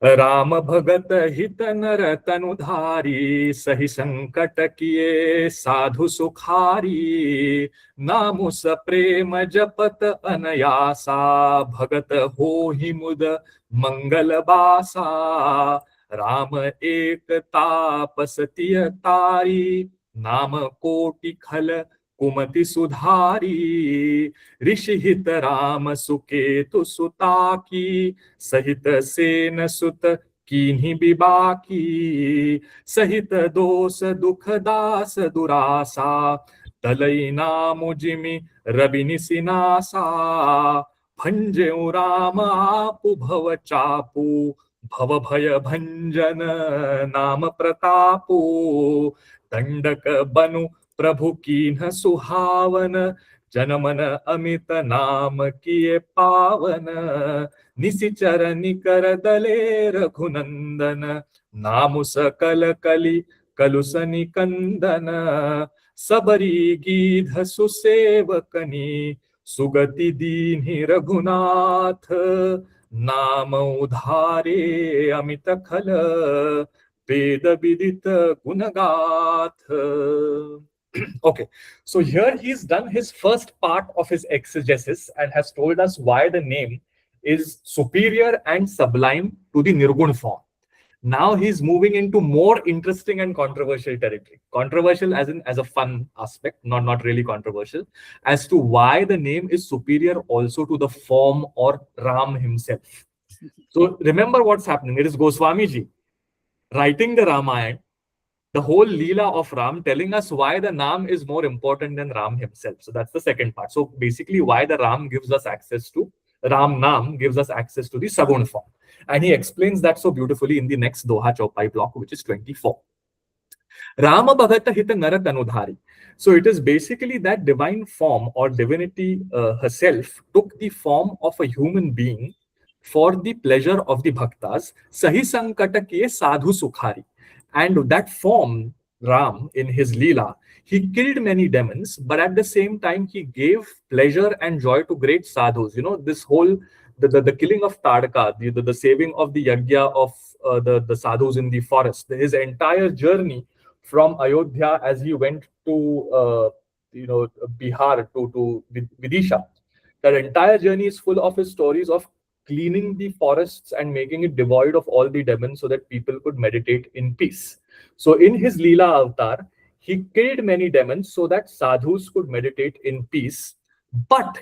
Ram भगत हित नर तनुधारी सही संकट किए साधु सुखारी नामुस प्रेम जपत अनयासा भगत हो ही मुद मंगल बासा राम एक तापसतिय तारी नाम कोटि खल कुमति सुधारी ऋषि हित राम सुकेतु सुता की सहित सेन सुत कीन्ही बिबाकी सहित दोष दुख दास दुरासा तलई नाम जिमि रबिनि सिनासा भंजेउ राम आपु भव चापू भव भय भंजन नाम प्रतापू दंडक बनु प्रभु कीन्ह सुहावन जनमन अमित नाम किए पावन निसिचर निकर दले रघुनंदन नामु सकल कलि कलुष निकंदन सबरी गीध सुसेवकनी सुगति दीन्हि रघुनाथ नाम उधारे अमित खल वेद विदित गुणगाथ. Okay, so here he's done his first part of his exegesis and has told us why the name is superior and sublime to the Nirgun form. Now he's moving into more interesting and controversial territory. Controversial as a fun aspect, not really controversial, as to why the name is superior also to the form or Ram himself. So remember what's happening. It is Goswamiji writing the Ramayana, the whole Leela of Ram, telling us why the Nam is more important than Ram himself. So that's the second part. So basically why the Ram gives us access to, Ram Nam gives us access to the Sagun form. And he explains that so beautifully in the next Doha Chaupai block, which is 24. Rama Bhagata Hita Nara Tanudhari. So it is basically that divine form or divinity herself took the form of a human being for the pleasure of the bhaktas. Sahi Sankata Kiye Sadhu Sukhari. And that form, Ram, in his Leela, he killed many demons, but at the same time, he gave pleasure and joy to great sadhus. You know, this whole, the killing of Tadka, the saving of the yagya of the sadhus in the forest, his entire journey from Ayodhya as he went to, Bihar, to Vidisha, that entire journey is full of his stories of cleaning the forests and making it devoid of all the demons so that people could meditate in peace. So in his Leela avatar, he killed many demons so that sadhus could meditate in peace. But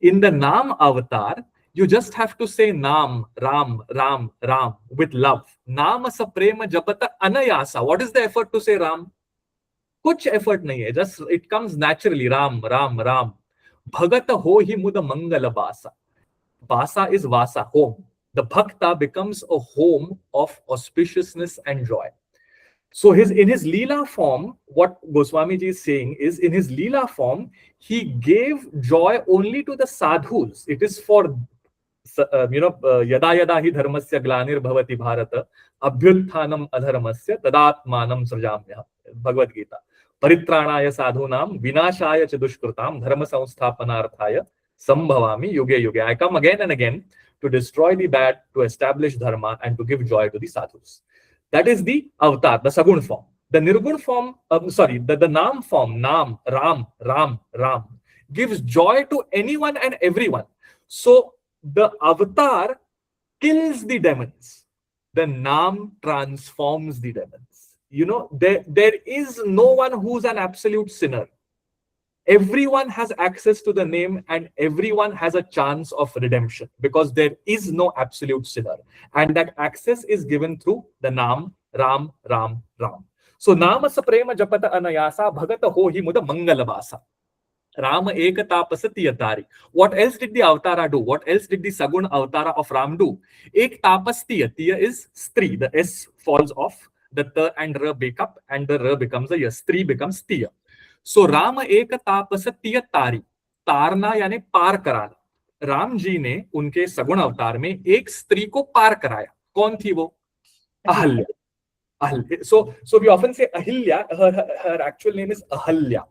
in the Nam avatar, you just have to say Nam, Ram, Ram, Ram with love. Nama sa prema japata anayasa. What is the effort to say Ram? Kuch effort nahi hai. Just it comes naturally. Ram, Ram, Ram. Bhagata ho hi muda mangala basa. Basa is Vasa, home. The Bhakta becomes a home of auspiciousness and joy. So in his Leela form, what Goswamiji is saying is, in his Leela form, he gave joy only to the sadhus. It is for, yada yada hi dharmasya glanir bhavati bharata, abhyutthanam adharmasya tadatmanam srajamya. Bhagavad Gita. Paritranaya sadhunam, vinashaya cha dushkrutam, dharma samsthapanarthaya, Sambhavami yuge yuge. I come again and again to destroy the bad, to establish dharma, and to give joy to the sadhus. That is the avatar, the Sagun form. The Nirgun form, the Nam form, Nam, Ram, Ram, Ram, gives joy to anyone and everyone. So the avatar kills the demons. The Naam transforms the demons. There is no one who's an absolute sinner. Everyone has access to the name and everyone has a chance of redemption because there is no absolute sinner. And that access is given through the Naam, Ram, Ram, Ram. So Namasa prema japata anayasa bhagata hohi muda mangalabasa. Rama ekatapasati yatari. What else did the avatara do? What else did the Sagun avatara of Ram do? Ek tapastiya. Tiya is stri. The S falls off. The ta and ra break up and the ra becomes a ya. Stri becomes tiya. So Rama ekatapasatiya tari. तारना यानी पार कराना. राम जी ने उनके सगुण अवतार में एक स्त्री को पार कराया. कौन थी वो? Ahalya. Ahalya. So we often say Ahilya. Her actual name is Ahalya.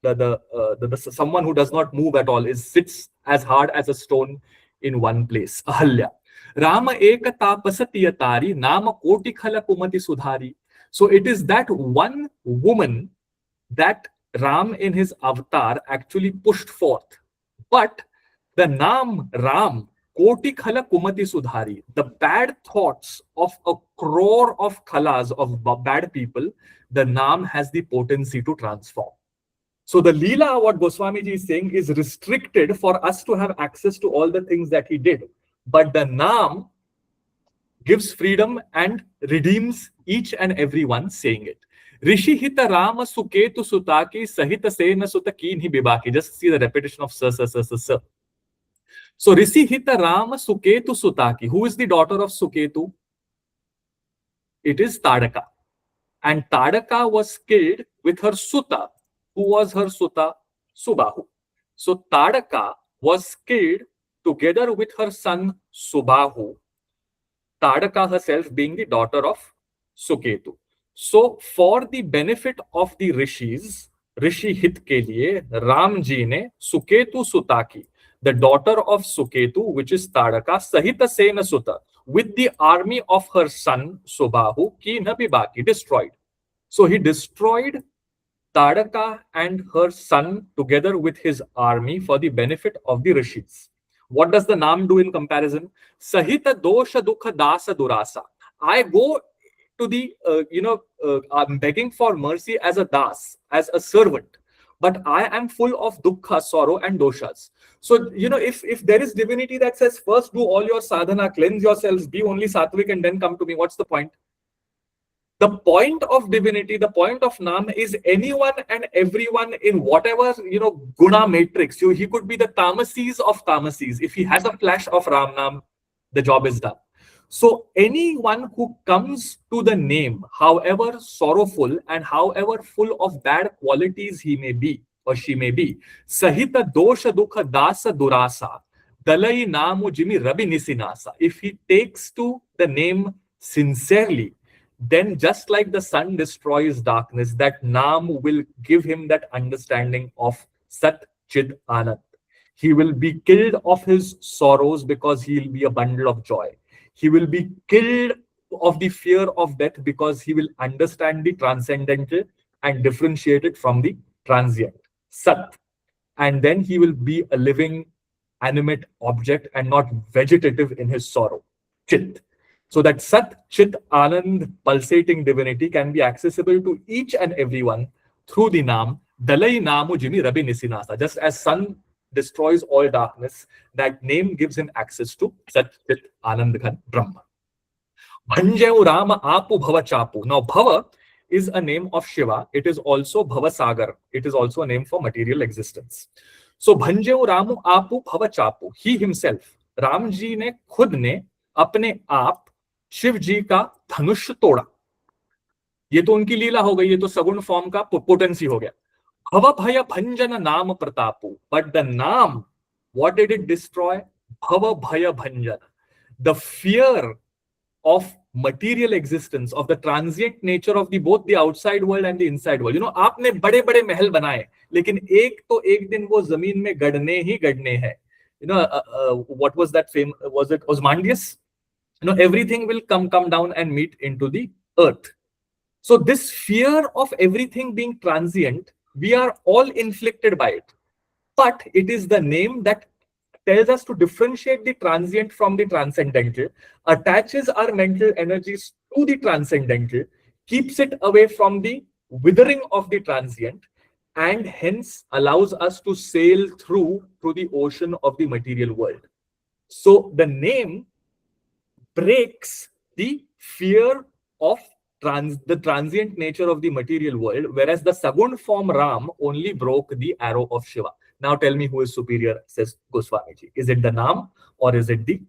The someone who does not move at all sits as hard as a stone in one place. Ahalya. Rama ekatapasatiyatari nama koti khala kumati sudhari. So it is that one woman that Ram in his avatar actually pushed forth. But the Naam Ram koti khala kumati sudhari, the bad thoughts of a crore of khalas, of bad people, the Naam has the potency to transform. So the Leela, what Goswami ji is saying, is restricted for us to have access to all the things that he did. But the Naam gives freedom and redeems each and every one saying it. Rishi hita Rama suketu sutaki sahita sena sutakin hi bibaki. Just see the repetition of sa. So Rishi hita Rama suketu sutaki. Who is the daughter of Suketu? It is Tadaka. And Tadaka was killed with her Suta. Who was her Suta? Subahu. So Tadaka was killed together with her son Subahu. Tadaka herself being the daughter of Suketu. So for the benefit of the rishis, Rishi Hit ke liye, Ram ji ne Suketu Sutaki, the daughter of Suketu, which is Tadaka, Sahita Sena Suta, with the army of her son Subahu, ki Nabibaki, destroyed. So he destroyed Tadaka and her son together with his army for the benefit of the rishis. What does the Naam do in comparison? Sahita dosha dukha dasa durasa. I go to the, I'm begging for mercy as a das, as a servant. But I am full of dukkha, sorrow and doshas. So, if there is divinity that says, first do all your sadhana, cleanse yourselves, be only sattvic and then come to me, what's the point? The point of divinity, the point of Naam is anyone and everyone in whatever, guna matrix. He could be the tamasis of tamasis. If he has a flash of Ram Naam, the job is done. So anyone who comes to the name, however sorrowful and however full of bad qualities he may be or she may be, Sahita dosha dukha dasa durasa, dalai namu jimi rabi nisinasa. If he takes to the name sincerely, then just like the sun destroys darkness, that Naam will give him that understanding of Sat Chid Anand. He will be killed of his sorrows because he will be a bundle of joy. He will be killed of the fear of death because he will understand the transcendental and differentiate it from the transient. Sat. And then he will be a living, animate object and not vegetative in his sorrow. Chit. So that Sat, Chit, Anand, pulsating divinity can be accessible to each and everyone through the Naam, Dalai Namu Jimi Rabi Nisinasa. Just as sun destroys all darkness, that name gives him access to Sat, Chit, Anand, Ghan, Brahma. Bhanjau Rama Apu Bhava Chapu. Now Bhava is a name of Shiva. It is also Bhava Sagar. It is also a name for material existence. So Bhanjau Ramu Apu Bhava Chapu. He himself, Ram ji ne khud ne apne aap Shiv जी का धनुष तोड़ा. ये तो उनकी लीला हो गई. ये तो सगुण फॉर्म का पोटेंसी हो गया. भव भय भंजन नाम प्रतापु. But the Naam, what did it destroy? Bhava bhaya bhanjana. The fear of material existence, of the transient nature of both the outside world and the inside world. आपने बड़े बड़े महल बनाए, लेकिन एक तो एक दिन वो जमीन में गड़ने ही गड़ने हैं. What was that fame? Was it Osmandius? Everything will come down and meet into the earth. So this fear of everything being transient, we are all inflicted by it. But it is the name that tells us to differentiate the transient from the transcendental, attaches our mental energies to the transcendental, keeps it away from the withering of the transient, and hence allows us to sail through the ocean of the material world. So the name breaks the fear of the transient nature of the material world, whereas the Sagun form Ram only broke the arrow of Shiva. Now tell me who is superior, says Goswamiji. Is it the Nam or is it the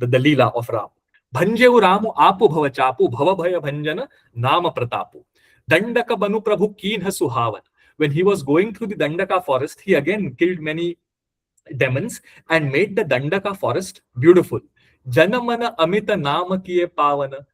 Leela of Ram? Bhanjevu Ramu Apu Bhavachapu Bhavabhaya Bhanjana Nama Pratapu. Dandaka Banu Prabhu Keenha Suhavan. When he was going through the Dandaka forest, he again killed many demons and made the Dandaka forest beautiful. Janamana Amita Nama Kiye Pavana.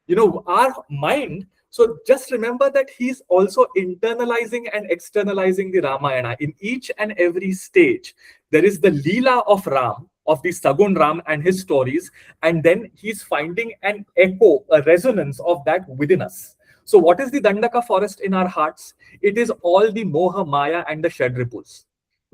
You know, our mind, so just remember that he's also internalizing and externalizing the Ramayana. In each and every stage, there is the Leela of Ram, of the Sagun Ram and his stories, and then he's finding an echo, a resonance of that within us. So what is the Dandaka forest in our hearts? It is all the Moha, Maya and the Shadripus.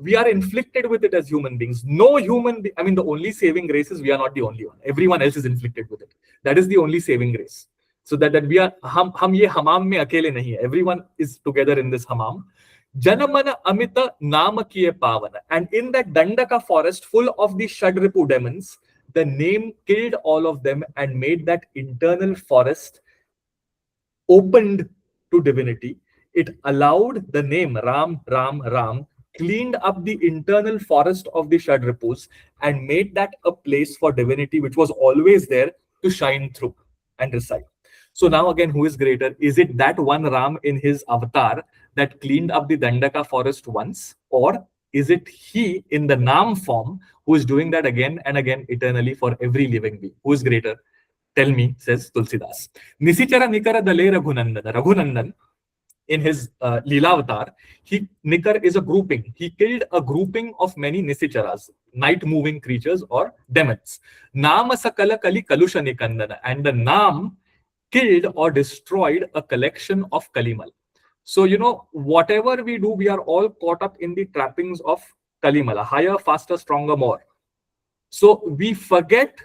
We are inflicted with it as human beings. No human, I mean, the only saving grace is we are not the only one. Everyone else is inflicted with it. That is the only saving grace. So that we are, hum ye hamam mein akele nahi hai. Everyone is together in this hamam. Janamana Amita Nama Kiye Pavana. And in that Dandaka forest full of the Shadripu demons, the name killed all of them and made that internal forest opened to divinity. It allowed the name Ram, Ram, Ram, cleaned up the internal forest of the Shadripus and made that a place for divinity which was always there to shine through and reside. So now again, who is greater? Is it that one Ram in his avatar that cleaned up the Dandaka forest once? Or is it he in the Nam form who is doing that again and again eternally for every living being? Who is greater? Tell me, says Tulsidas. Nisichara Nikara Dale Raghunandana. Raghunandan, in his Leela avatar, Nikar is a grouping. He killed a grouping of many Nisicharas, night-moving creatures or demons. Nama Sakala Kali Kalusha Nikandana. And the Nam killed or destroyed a collection of Kalimal. So, you know, whatever we do, we are all caught up in the trappings of Kalimala. Higher, faster, stronger, more. So we forget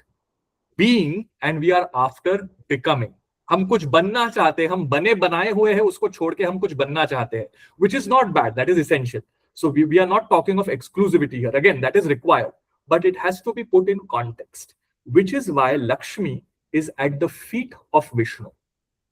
being and we are after becoming. हम कुछ बनना चाहते हैं, हम बने बनाए हुए हैं, उसको छोड़ के हम कुछ बनना चाहते हैं, which is not bad, that is essential. So we are not talking of exclusivity here. Again, that is required, but it has to be put in context, which is why Lakshmi is at the feet of Vishnu.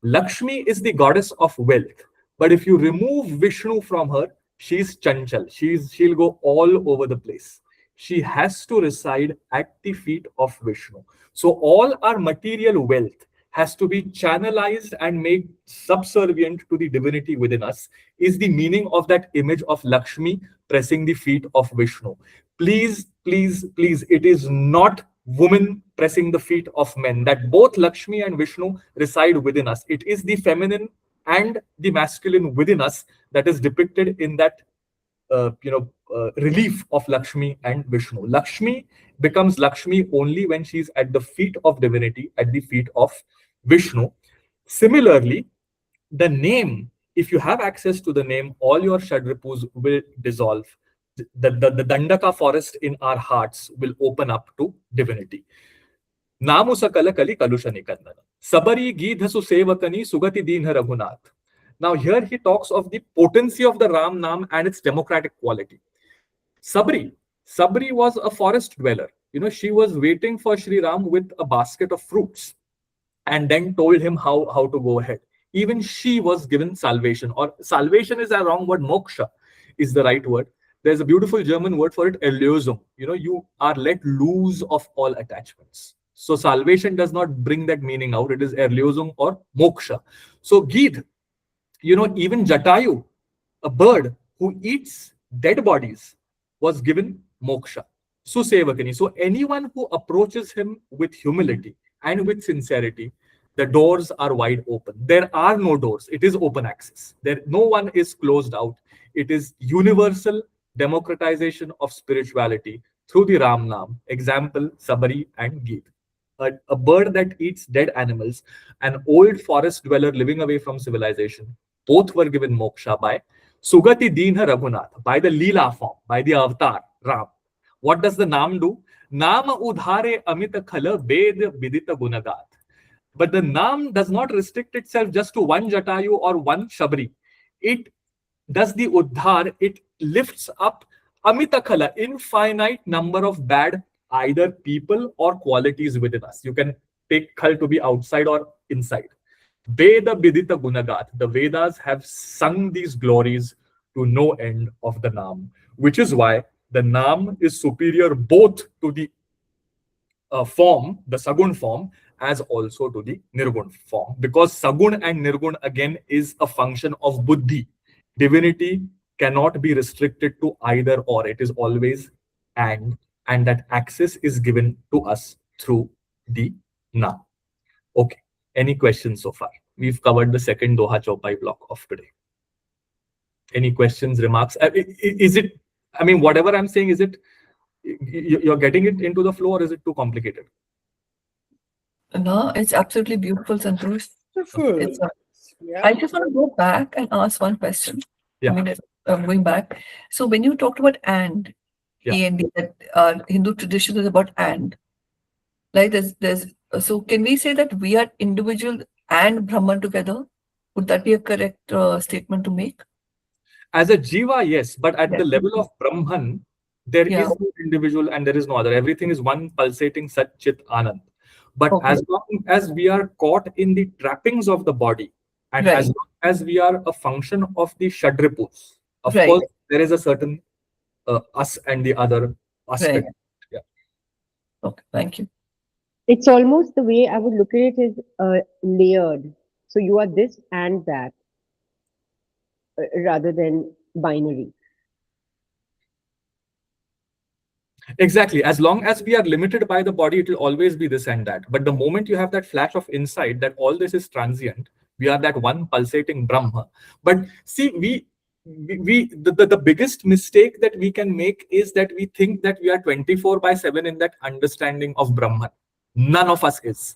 Lakshmi is the goddess of wealth, but if you remove Vishnu from her, she's chanchal. She'll go all over the place. She has to reside at the feet of Vishnu. So all our material wealth has to be channelized and made subservient to the divinity within us, is the meaning of that image of Lakshmi pressing the feet of Vishnu. Please, please, please, it is not women pressing the feet of men, that both Lakshmi and Vishnu reside within us. It is the feminine and the masculine within us that is depicted in that relief of Lakshmi and Vishnu. Lakshmi becomes Lakshmi only when she's at the feet of divinity, at the feet of Vishnu. Similarly, the name, if you have access to the name, all your Shadripus will dissolve. The Dandaka forest in our hearts will open up to divinity. Namu sakala kali kalushani kandana. Sabari Geedhasu sevakani sugati dinha Raghunath. Now here he talks of the potency of the Ram Nam and its democratic quality. Sabri was a forest dweller. You know, she was waiting for Sri Ram with a basket of fruits and then told him how to go ahead. Even she was given salvation, or salvation is a wrong word, moksha is the right word. There's a beautiful German word for it, Erlösung. You know, you are let loose of all attachments. So salvation does not bring that meaning out. It is Erlösung or moksha. So Geet, you know, even Jatayu, a bird who eats dead bodies, was given moksha. Susevakani. So anyone who approaches him with humility and with sincerity, the doors are wide open. There are no doors. It is open access. No one is closed out. It is universal democratization of spirituality through the Ram Nam. Example, Sabari and Geet. A bird that eats dead animals, an old forest dweller living away from civilization, both were given moksha by Sugati Dinha Raghunath, by the Leela form, by the avatar, Ram. What does the Naam do? Nama udhare amita khala ved vidita gunagat. But the Naam does not restrict itself just to one Jatayu or one Shabri. It does the Uddhar, it lifts up amita khala, infinite number of bad either people or qualities within us. You can take khal to be outside or inside. Veda Vidita Gunagat. The Vedas have sung these glories to no end of the Naam, which is why the Naam is superior both to the form, the Sagun form, as also to the Nirgun form. Because Sagun and Nirgun again is a function of Buddhi. Divinity cannot be restricted to either or. It is always and that access is given to us through the Naam. Okay. Any questions so far? We've covered the second Doha Chaupai block of today. Any questions, remarks? Is it, I mean, whatever I'm saying, is it, you're getting it into the flow, or is it too complicated? No, it's absolutely beautiful, Santosh. Beautiful. I just want to go back and ask one question. Yeah. I mean, I'm going back. So when you talked about and, Yeah. and that Hindu tradition is about and, like so can we say that we are individual and Brahman together? Would that be a correct statement to make? As a Jiva, yes, but at Yeah. the level of Brahman, there Yeah. is no individual and there is no other. Everything is one pulsating Sat Chit Anand. But Okay. as long as we are caught in the trappings of the body, and Right. as long as we are a function of the Shadripus, of Right. course, there is a certain us and the other aspect. Right. Yeah. Okay, thank you. It's almost the way I would look at it is layered. So you are this and that rather than binary. Exactly. As long as we are limited by the body, it will always be this and that. But the moment you have that flash of insight that all this is transient, we are that one pulsating Brahma. But see, the biggest mistake that we can make is that we think that we are 24/7 in that understanding of Brahman. None of us is.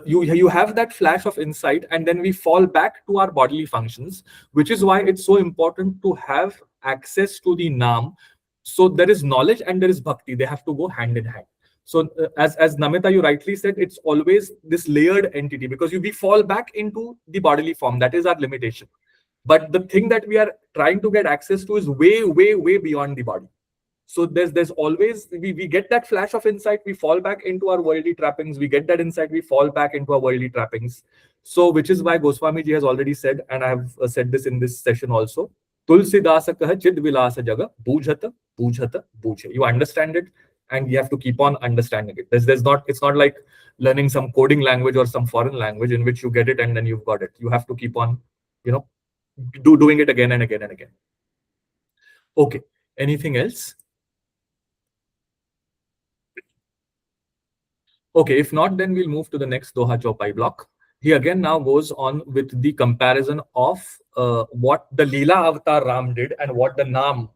You have that flash of insight, and then we fall back to our bodily functions, which is why it's so important to have access to the Naam. So there is knowledge and there is bhakti. They have to go hand in hand. So as Namita, you rightly said, it's always this layered entity, because we fall back into the bodily form. That is our limitation. But the thing that we are trying to get access to is way, way, way beyond the body. So there's always, we get that flash of insight, we fall back into our worldly trappings. We get that insight, we fall back into our worldly trappings. So which is why Goswami ji has already said, and I have said this in this session also, Tulsidasa kaha chid vilasa jaga, bujhata, bujhata, bujhe. You understand it, and you have to keep on understanding it. It's not like learning some coding language or some foreign language in which you get it and then you've got it. You have to keep on, doing it again and again and again. Okay. Anything else? Okay, if not, then we'll move to the next Doha Chaupai block. He again now goes on with the comparison of what the Leela avatar Ram did and what the Naam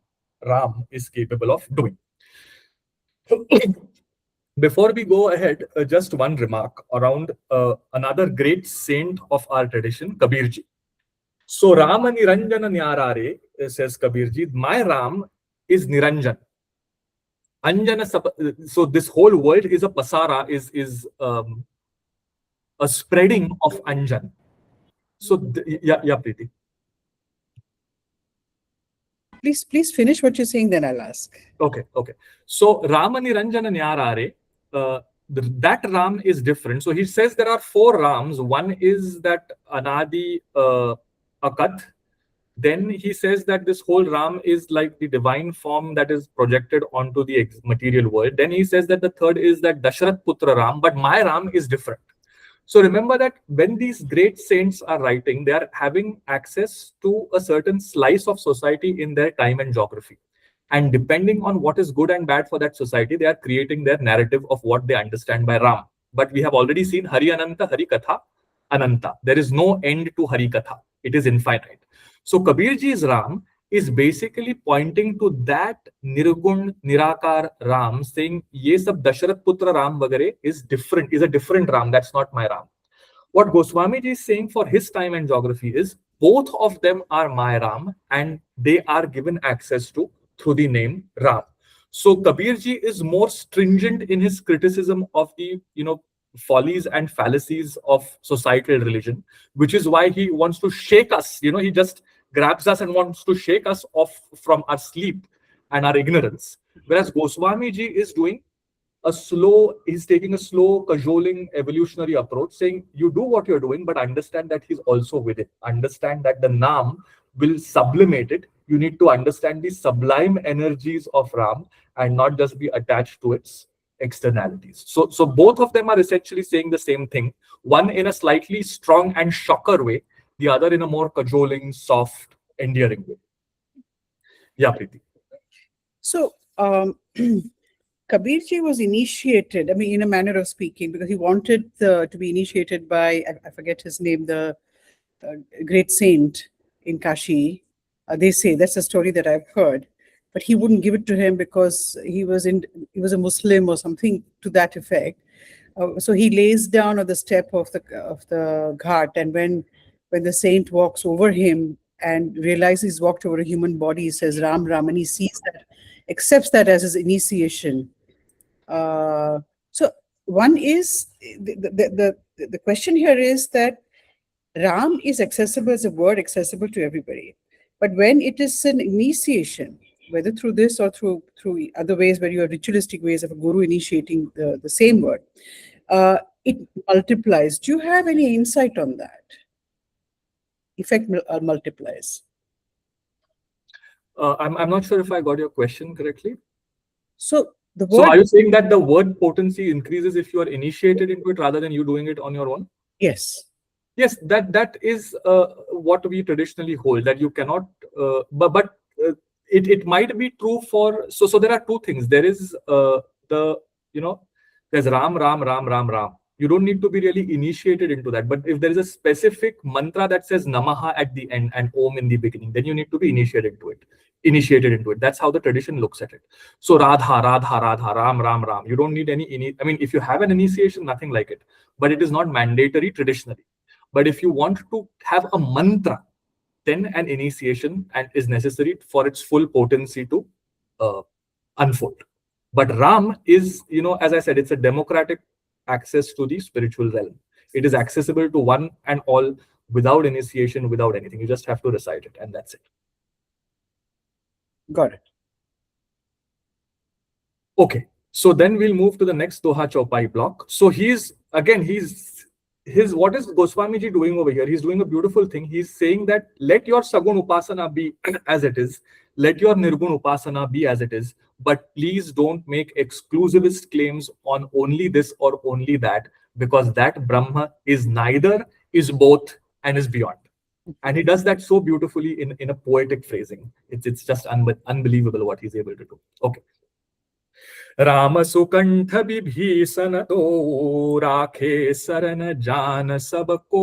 Ram is capable of doing. Before we go ahead, just one remark around another great saint of our tradition, Kabirji. So Rama Niranjana Nyarare, says Kabirji, my Ram is Niranjan. Anjana, so this whole world is a pasara, is a spreading of Anjan. So yeah, Preeti. Please finish what you're saying, then I'll ask. Okay. So Rama Niranjana Nyarare, that Ram is different. So he says there are 4 Rams. One is that Anadi Akat. Then he says that this whole Ram is like the divine form that is projected onto the material world. Then he says that the third is that Dashrath Putra Ram, but my Ram is different. So remember that when these great saints are writing, they are having access to a certain slice of society in their time and geography. And depending on what is good and bad for that society, they are creating their narrative of what they understand by Ram. But we have already seen Hari Ananta, Hari Katha, Ananta. There is no end to Hari Katha. It is infinite. So Kabirji's Ram is basically pointing to that Nirgun, Nirakar Ram, saying, ye sab Dashrath Putra Ram vagare is different, is a different Ram. That's not my Ram. What Goswami ji is saying for his time and geography is, both of them are my Ram, and they are given access to through the name Ram. So Kabirji is more stringent in his criticism of the, follies and fallacies of societal religion, which is why he wants to shake us. He just grabs us and wants to shake us off from our sleep and our ignorance. Whereas Goswamiji is he's taking a slow, cajoling, evolutionary approach, saying, you do what you're doing, but understand that he's also with it. Understand that the Naam will sublimate it. You need to understand the sublime energies of Ram and not just be attached to its externalities. So both of them are essentially saying the same thing, one in a slightly strong and shocker way, the other in a more cajoling, soft, endearing way. Yeah, Preeti. So, Kabirji was initiated, I mean, in a manner of speaking, because he wanted to be initiated by, I forget his name, the great saint in Kashi. They say, that's a story that I've heard, but he wouldn't give it to him because he was a Muslim or something to that effect. So he lays down on the step of the ghat, and when the saint walks over him and realizes he's walked over a human body, he says Ram Ram, and he sees that, accepts that as his initiation. So one is the question here is that Ram is accessible as a word, accessible to everybody, but when it is an initiation, whether through this or through other ways where you have ritualistic ways of a guru initiating the same word, it multiplies. Do you have any insight on that? Effect multiplies. I'm not sure if I got your question correctly. So the So word, are you saying that the word potency increases if you are initiated into it rather than you doing it on your own? yes. Yes, that is what we traditionally hold, that you cannot, but it might be true for, so there are two things. There is there's Ram, Ram, Ram, Ram, Ram. You don't need to be really initiated into that. But if there is a specific mantra that says Namaha at the end and Om in the beginning, then you need to be initiated into it. That's how the tradition looks at it. So Radha, Radha, Radha, Ram, Ram, Ram. You don't need any, I mean, if you have an initiation, nothing like it. But it is not mandatory traditionally. But if you want to have a mantra, then an initiation is necessary for its full potency to unfold. But Ram is, as I said, it's a democratic access to the spiritual realm. It is accessible to one and all without initiation, without anything. You just have to recite it, and that's it. Got it. Okay, so then we'll move to the next Doha Chaupai block. So what is Goswamiji doing over here? He's doing a beautiful thing. He's saying that let your Sagun Upasana be as it is, let your Nirgun Upasana be as it is, but please don't make exclusivist claims on only this or only that, because that Brahma is neither, is both, and is beyond. And he does that so beautifully in a poetic phrasing. It's just unbelievable what he's able to do. Okay. Ram Sukanth Vibhishan तो राखे शरण जान सबको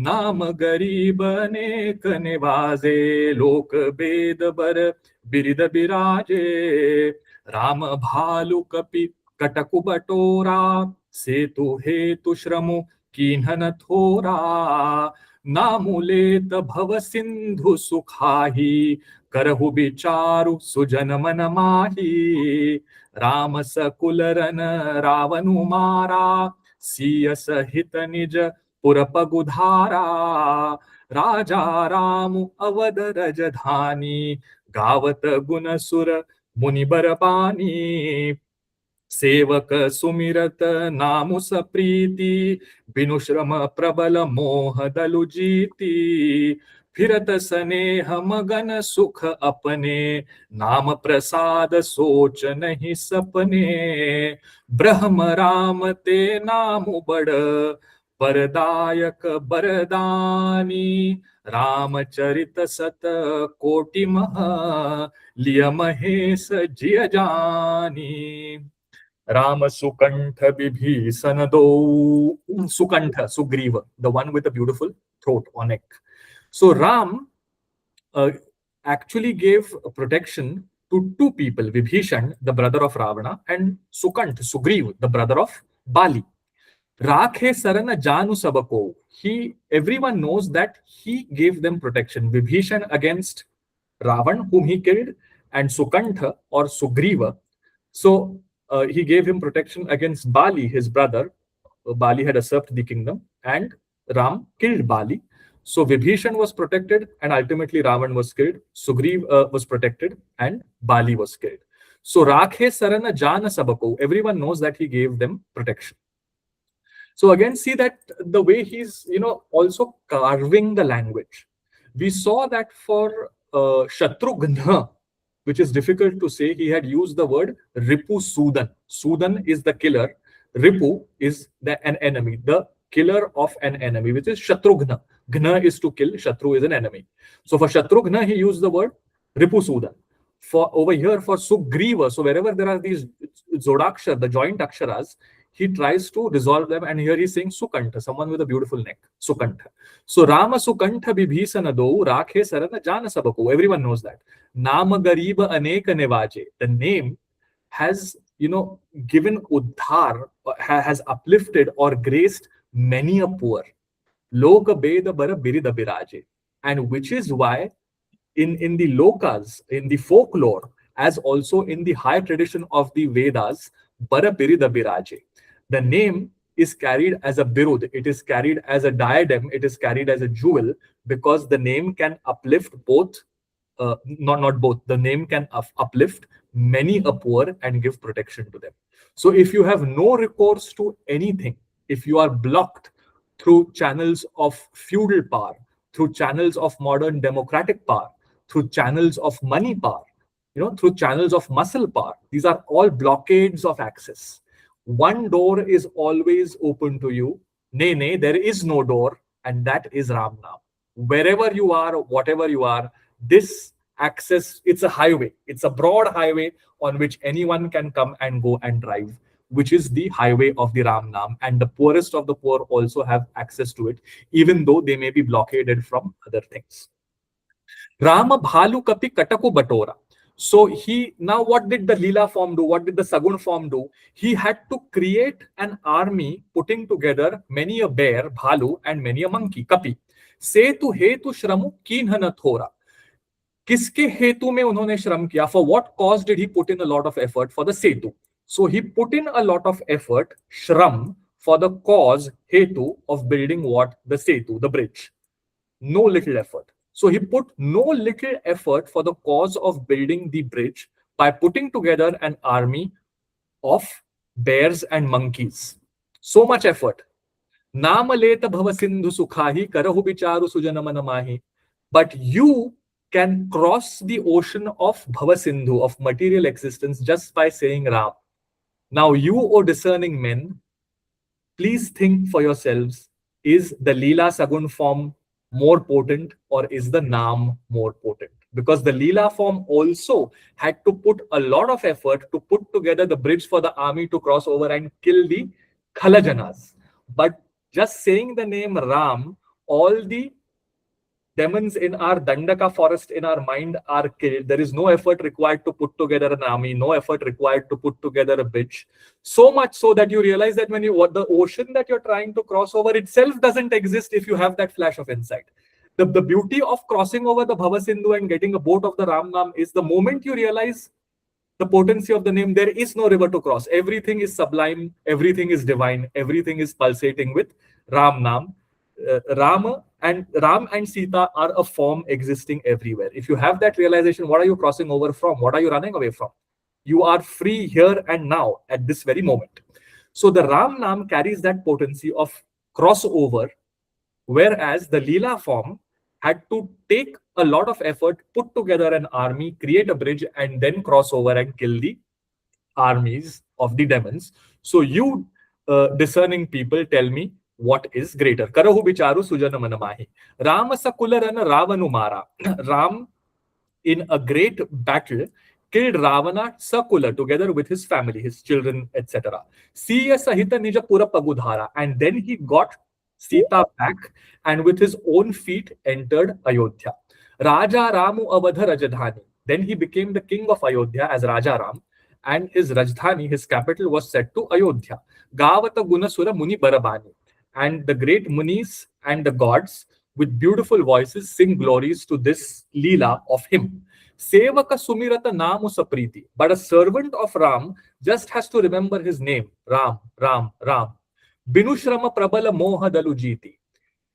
नाम गरीब अनेक निवाजे लोक वेद बर बिरिद बिराजे राम भालु कपि कटकु बटोरा सेतु हेतु श्रमु कीन्हन थोरा नामुलेत भव सिंधु सुखाही करहु विचारु सुजन मन माही राम सकुल रन रावनु मारा सिय सहित निज पुर पगुधारा राजा राम अवध रजधानी गावत गुण सुर मुनि बरबानी सेवक सुमिरत नामु सप्रीति बिनु श्रम प्रबल मोह दलु जीति फिरत स्नेह मगन सुख अपने नाम प्रसाद सोच नहीं सपने ब्रह्म राम ते नामु बड़ परदायक बरदानी रामचरित सत कोटि मह लिय महेश जिय जानी Rama Sukantha Vibhisana Do Sukantha, Sugriva, the one with the beautiful throat or neck. So Ram actually gave protection to two people, Vibhishan, the brother of Ravana, and Sukant, Sugriva, the brother of Bali. Rakhe Sarana Janu Sabako. Everyone knows that he gave them protection. Vibhishan against Ravan, whom he killed, and Sukantha or Sugriva. So he gave him protection against Bāli, his brother. Bāli had usurped the kingdom, and Ram killed Bāli. So Vibhishan was protected, and ultimately Ravan was killed. Sugriv was protected, and Bāli was killed. So Rakhe Sarana Jana Sabako, everyone knows that he gave them protection. So again, see that the way he's, also carving the language. We saw that for Shatrughna, which is difficult to say, he had used the word Ripu Sudan. Sudan is the killer. Ripu is an enemy, the killer of an enemy, which is Shatrughna. Ghna is to kill, Shatru is an enemy. So for Shatrughna, he used the word Ripu Sudan. For over here, for Sugriva, so wherever there are these Zodakshar, the joint aksharas, he tries to resolve them, and here he's saying Sukantha, someone with a beautiful neck, Sukantha. So Rama Sukantha Bibhisana do Rakhe Sarana Jana Sabako. Everyone knows that. Nama Gariba Aneka Nevaje. The name has, given Uddhar, has uplifted or graced many a poor. Loka Beda Bara Birida Biraje. And which is why in the lokas, in the folklore, as also in the high tradition of the Vedas, Bara Birida Biraje. The name is carried as a birud, it is carried as a diadem, it is carried as a jewel, because the name can uplift both, not both, the name can uplift many a poor and give protection to them. So if you have no recourse to anything, if you are blocked through channels of feudal power, through channels of modern democratic power, through channels of money power, through channels of muscle power, these are all blockades of access. One door is always open to you. Nay, there is no door, and that is Ram Naam. Wherever you are, whatever you are, this access, it's a highway. It's a broad highway on which anyone can come and go and drive, which is the highway of the Ram Naam. And the poorest of the poor also have access to it, even though they may be blockaded from other things. Rama Bhalu Kapi Kataku Batora. So now what did the Leela form do? What did the Sagun form do? He had to create an army putting together many a bear, Bhalu, and many a monkey, Kapi. Setu hetu shramu kinhana thora. Kiske hetu mein unhone shram kiya? For what cause did he put in a lot of effort? For the setu. So he put in a lot of effort, shram, for the cause, hetu, of building what? The setu, the bridge. No little effort. So he put no little effort for the cause of building the bridge by putting together an army of bears and monkeys. So much effort. Namaleta bhava sindhu sukhahi karahu bicharu sujanamanamahi. But you can cross the ocean of bhava sindhu, of material existence, just by saying Ram. Now you, O discerning men, please think for yourselves, is the Leela Sagun form more potent, or is the Naam more potent? Because the Leela form also had to put a lot of effort to put together the bridge for the army to cross over and kill the Khalajanas. But just saying the name Ram, all the demons in our Dandaka forest in our mind are killed. There is no effort required to put together an army, no effort required to put together a bridge. So much so that you realize that when the ocean that you're trying to cross over itself doesn't exist if you have that flash of insight. The beauty of crossing over the Bhava Sindhu and getting a boat of the Ram Naam is the moment you realize the potency of the name, there is no river to cross. Everything is sublime, everything is divine, everything is pulsating with Ram Naam. Ram and Sita are a form existing everywhere. If you have that realization, what are you crossing over from? What are you running away from? You are free here and now at this very moment. So the Ram Naam carries that potency of crossover, whereas the Leela form had to take a lot of effort, put together an army, create a bridge, and then cross over and kill the armies of the demons. So you discerning people, tell me, what is greater? Karahu bicharu sujana manamahi. Rama sakularana Ravanu mara. Ram, in a great battle, killed Ravana sakula together with his family, his children, etc. Siya sahita nija pura pagudhara. And then he got Sita back and with his own feet entered Ayodhya. Raja Ramu avadha Rajdhani. Then he became the king of Ayodhya as Raja Ram, and his Rajdhani, his capital, was set to Ayodhya. Gavata Gunasura Muni Barabani. And the great Munis and the gods with beautiful voices sing glories to this Leela of him. Sevaka sumirata namu sapriti. But a servant of Ram just has to remember his name. Ram, Ram, Ram. Binushrama prabala moha dalujiti.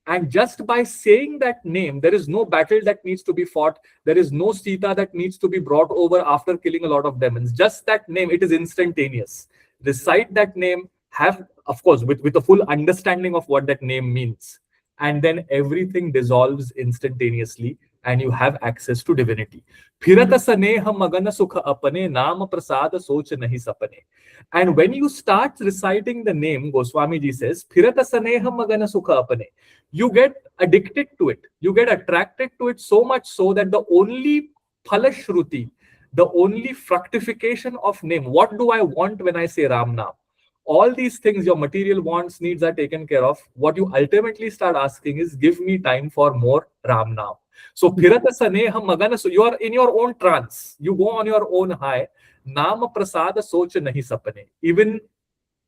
And just by saying that name, there is no battle that needs to be fought. There is no Sita that needs to be brought over after killing a lot of demons. Just that name, it is instantaneous. Recite that name, have, of course, with a full understanding of what that name means. And then everything dissolves instantaneously and you have access to divinity. Phirata saneha magana sukha apane, nama prasada soch nahi sapane. And when you start reciting the name, Goswami ji says, Phirata saneha magana sukha apane, you get addicted to it. You get attracted to it so much so that the only phalashruti, the only fructification of name, what do I want when I say Ram Naam? All these things, your material wants, needs are taken care of. What you ultimately start asking is, give me time for more Ram Naam. So, Phirata saneha magana, so you are in your own trance. You go on your own high. Nama prasada soch nahi sapane. Even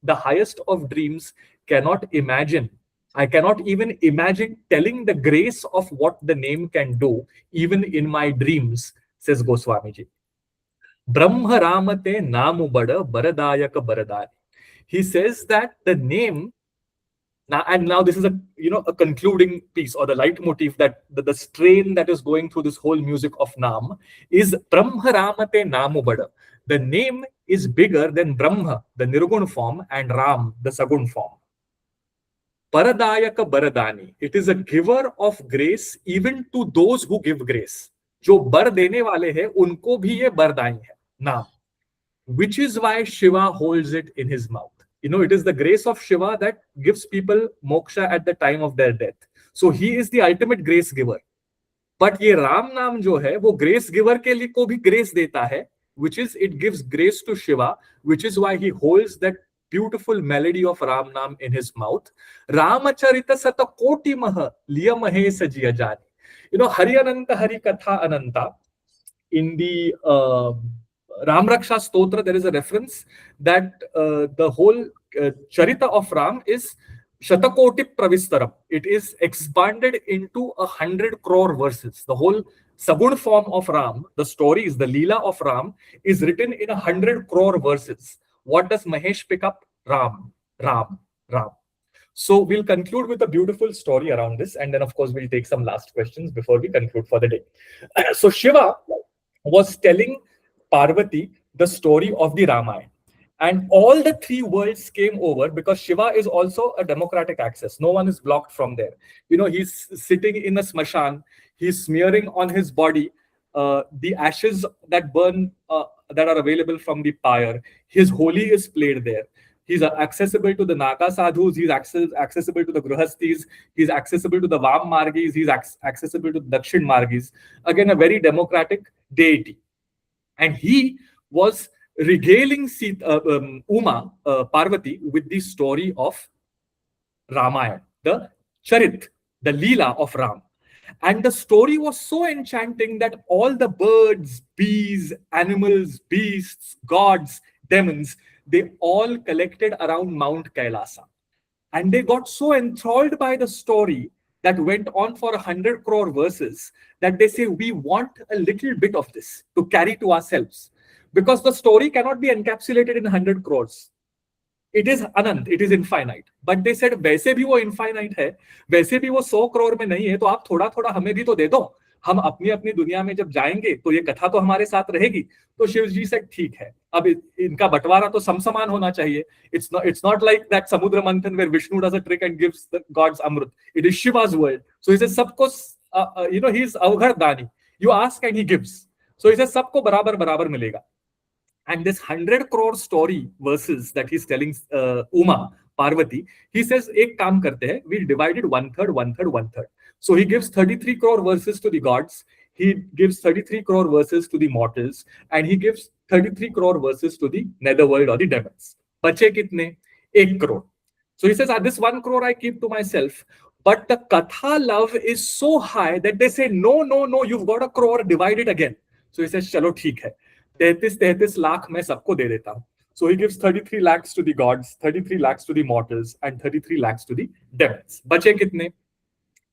the highest of dreams cannot imagine. I cannot even imagine telling the grace of what the name can do, even in my dreams, says Goswami ji. Brahma Ramate Namu Bada Baradayaka Baradani. He says that the name, now this is a concluding piece, or the leitmotif, that the strain that is going through this whole music of Naam is Brahma Ramate Namu Bada. The name is bigger than Brahma, the Nirgun form, and Ram, the Sagun form. Paradayaka Baradani. It is a giver of grace even to those who give grace. जो बर देने वाले हैं उनको भी ये बरदाई है नाम, which is why Shiva holds it in his mouth. It is the grace of Shiva that gives people moksha at the time of their death. So he is the ultimate grace giver. But ये राम नाम जो है वो grace giver के लिए को भी grace देता है, which is it gives grace to Shiva, which is why he holds that beautiful melody of Ram Naam in his mouth. Rāmacaritamānasa koti maha liya mahe sajiya jani. Hari Ananta Hari Katha Ananta. In the Ramraksha Stotra, there is a reference that the whole Charita of Ram is Shatakoti Pravistaram. It is expanded into 100 crore verses. The whole Sagun form of Ram, the stories, the Leela of Ram, is written in 100 crore verses. What does Mahesh pick up? Ram, Ram, Ram. So we'll conclude with a beautiful story around this, and then of course we'll take some last questions before we conclude for the day. So Shiva was telling Parvati the story of the Ramayana, and all the three worlds came over, because Shiva is also a democratic access. No one is blocked from there. He's sitting in a smashan, he's smearing on his body the ashes that burn, that are available from the pyre. His holi is played there. He's accessible to the Naka sadhus, he's accessible to the Grihastis, he's accessible to the Vam Margis, he's accessible to the Dakshin Margis. Again, a very democratic deity. And he was regaling Parvati with the story of Ramayana, the Charit, the Leela of Ram. And the story was so enchanting that all the birds, bees, animals, beasts, gods, demons, they all collected around Mount Kailasa. And they got so enthralled by the story that went on for 100 crore verses that they say, we want a little bit of this to carry to ourselves. Because the story cannot be encapsulated in 100 crores. It is anant, it is infinite. But they said, वैसे भी वो infinite है, वैसे भी वो 100 crore में नहीं है, तो आप थोड़ा थोड़ा हमें भी तो दे दो. हम अपनी अपनी दुनिया में जब जाएंगे तो ये कथा तो हमारे साथ रहेगी. तो शिव जी से ठीक है, अब इनका बंटवारा तो समसमान होना चाहिए. It's not like that Samudra Manthan where Vishnu does a trick and gives the gods Amrit. It is Shiva's world. So he says, सबको, he's Avghar Dani. You ask and he gives. So he says, सबको बराबर बराबर मिलेगा. And this 100 crore story verses that he's telling Parvati, he says, एक काम करते हैं, we'll divide it 1/3, 1/3, 1/3. So he gives 33 crore verses to the gods, he gives 33 crore verses to the mortals, and he gives 33 crore verses to the netherworld or the demons. Bache kitne? 1 crore. So he says, this 1 crore I keep to myself. But the katha love is so high that they say, no, you've got 1 crore, divide it again. So he says, chalo theek hai. 33 lakh मैं सबको दे देता हूं. So he gives 33 lakhs to the gods, 33 lakhs to the mortals, and 33 lakhs to the demons. बचे कितने?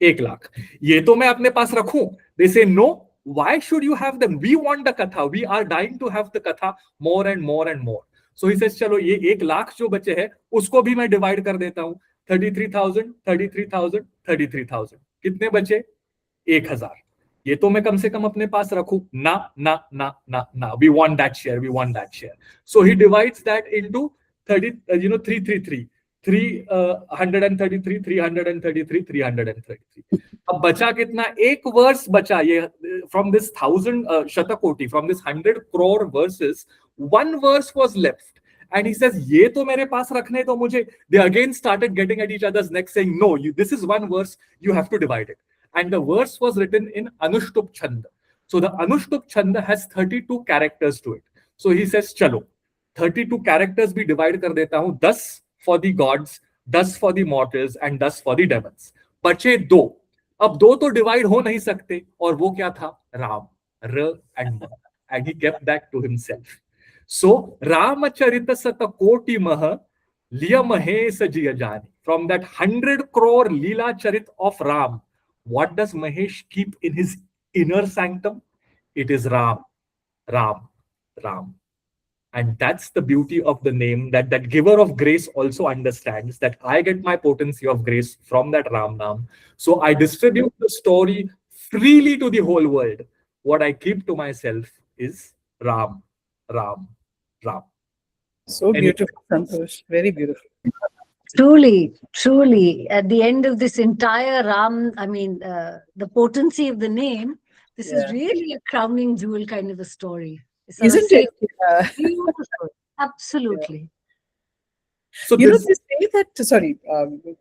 1 lakh. ये तो मैं अपने पास रखूं. They say no, why should you have them? We want the katha. We are dying to have the katha more and more and more. So he says, चलो ये 1 लाख जो बचे हैं उसको भी मैं डिवाइड कर देता हूँ. 33,000, 33,000, 33,000. कितने बचे? 1,000. ये तो मैं कम से कम अपने पास रखूं. ना ना ना ना ना. We want that share. We want that share. So he divides that into 333. 333, 333, 333. अब बचा कितना? एक वर्स बचा. ये from this 1,000 shatakoti, from this 100 crore verses, one verse was left. And he says, ये तो मेरे पास रखने तो मुझे. They again started getting at each other's neck saying, no, this is one verse, you have to divide it. And the verse was written in Anushtup Chanda. So the Anushtup Chanda has 32 characters to it. So he says, chalo, 32 characters भी divide कर देता हूँ. 10 for the gods, 10 for the mortals, and 10 for the demons. बचे 2. अब 2 तो divide हो नहीं सकते. और वो क्या था? Ram, R and Ma. And he kept that to himself. So Rāmacaritamānasa koti maha liya Mahesh jiya jani. From that 100 crore Leela Charit of Ram, what does Mahesh keep in his inner sanctum? It is Ram, Ram, Ram. And that's the beauty of the name, that giver of grace also understands that I get my potency of grace from that Ram Nam. So I distribute the story freely to the whole world. What I keep to myself is Ram, Ram, Ram. So beautiful, Santosh. Very beautiful. Truly, truly, at the end of this entire Ram, I mean, the potency of the name, this is really a crowning jewel kind of a story. Isn't it? Beautiful. Absolutely. So You know, this, they say that, sorry,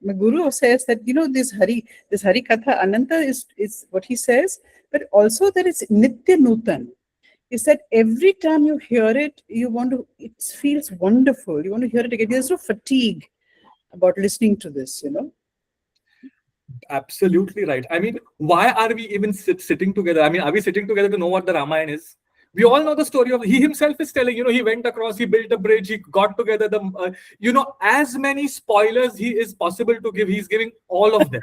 my guru says that, this Hari Katha Ananta is what he says, but also that it's Nitya Nutan. Is that every time you hear it, it feels wonderful. You want to hear it again. There's no fatigue about listening to this, Absolutely right. I mean, why are we even sitting together? I mean, are we sitting together to know what the Ramayana is? We all know the story of, he himself is telling, he went across, he built a bridge, he got together as many spoilers he is possible to give, he's giving all of them.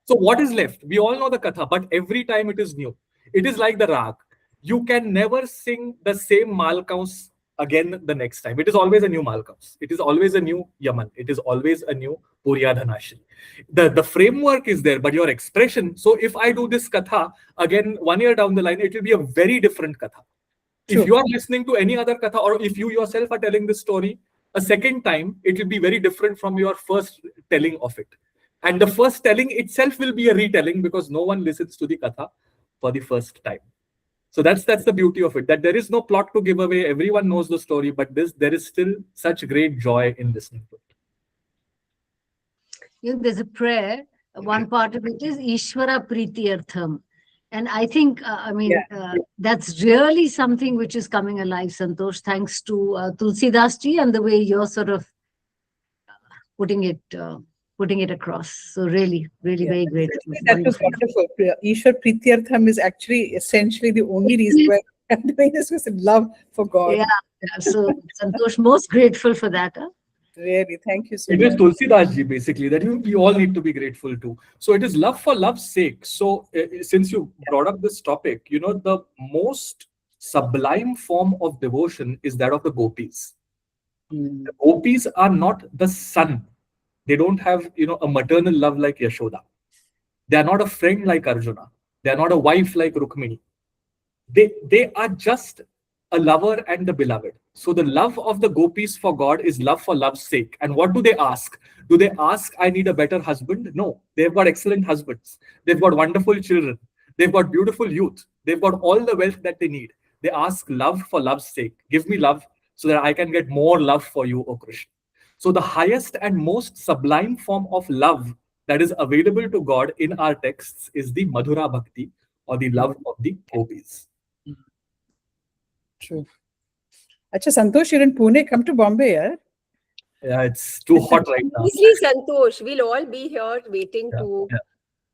So what is left? We all know the katha, but every time it is new. It is like the rag. You can never sing the same Malkaus again the next time. It is always a new Malkaus. It is always a new Yaman. It is always a new Puryadhanashri. The framework is there, but your expression. So if I do this katha again 1 year down the line, it will be a very different katha. True. If you are listening to any other katha, or if you yourself are telling this story a second time, it will be very different from your first telling of it. And the first telling itself will be a retelling because no one listens to the katha for the first time. So that's the beauty of it, that there is no plot to give away. Everyone knows the story, but there is still such great joy in listening to it. There's a prayer. One part of it is Ishvara Priti And I think, that's really something which is coming alive, Santosh, thanks to Tulsidas ji and the way you're sort of putting it across. So really, really very great. That was wonderful. Ishwar Prityartham is actually essentially the only reason why I'm doing this was love for God. Yeah. So Santosh, most grateful for that. Really, thank you so much. It is Tulsidas ji basically that we all need to be grateful to. So it is love for love's sake. So since you brought up this topic, the most sublime form of devotion is that of the gopis. The gopis are not the son. They don't have, a maternal love like Yashoda. They are not a friend like Arjuna. They are not a wife like Rukmini. They are just a lover and the beloved. So the love of the gopis for God is love for love's sake. And what do they ask? Do they ask, I need a better husband? No, they've got excellent husbands. They've got wonderful children. They've got beautiful youth. They've got all the wealth that they need. They ask love for love's sake. Give me love so that I can get more love for you, O Krishna. So the highest and most sublime form of love that is available to God in our texts is the Madhura Bhakti, or the love of the gopis. True. Acha, Santosh, you're in Pune. Come to Bombay, yeah? Yeah, it's too hot right now. Please, Santosh, we'll all be here waiting to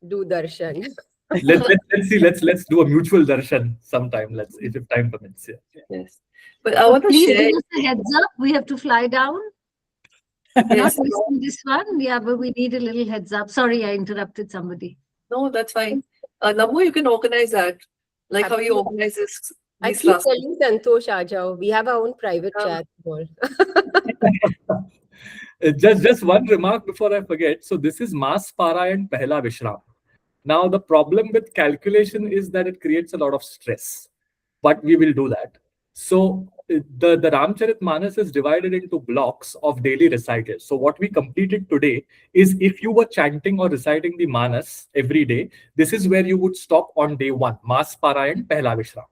do darshan. Let's see. Let's do a mutual darshan sometime. If time permits. Yeah. Yes. But I want to please share. give us a heads up. We have to fly down. Yes. Not missing this one. Yeah, but we need a little heads up. Sorry, I interrupted somebody. No, that's fine. Namu, you can organize that. Like how you organize this. I These keep last telling Santosh, Ajao, we have our own private chat. More. Just one remark before I forget. So this is Mas Parayan Pehla Vishram. Now the problem with calculation is that it creates a lot of stress, but we will do that. So the Rāmacaritamānasa is divided into blocks of daily recitals. So what we completed today is, if you were chanting or reciting the Manas every day, this is where you would stop on day 1, Mas Parayan Pehla Vishram,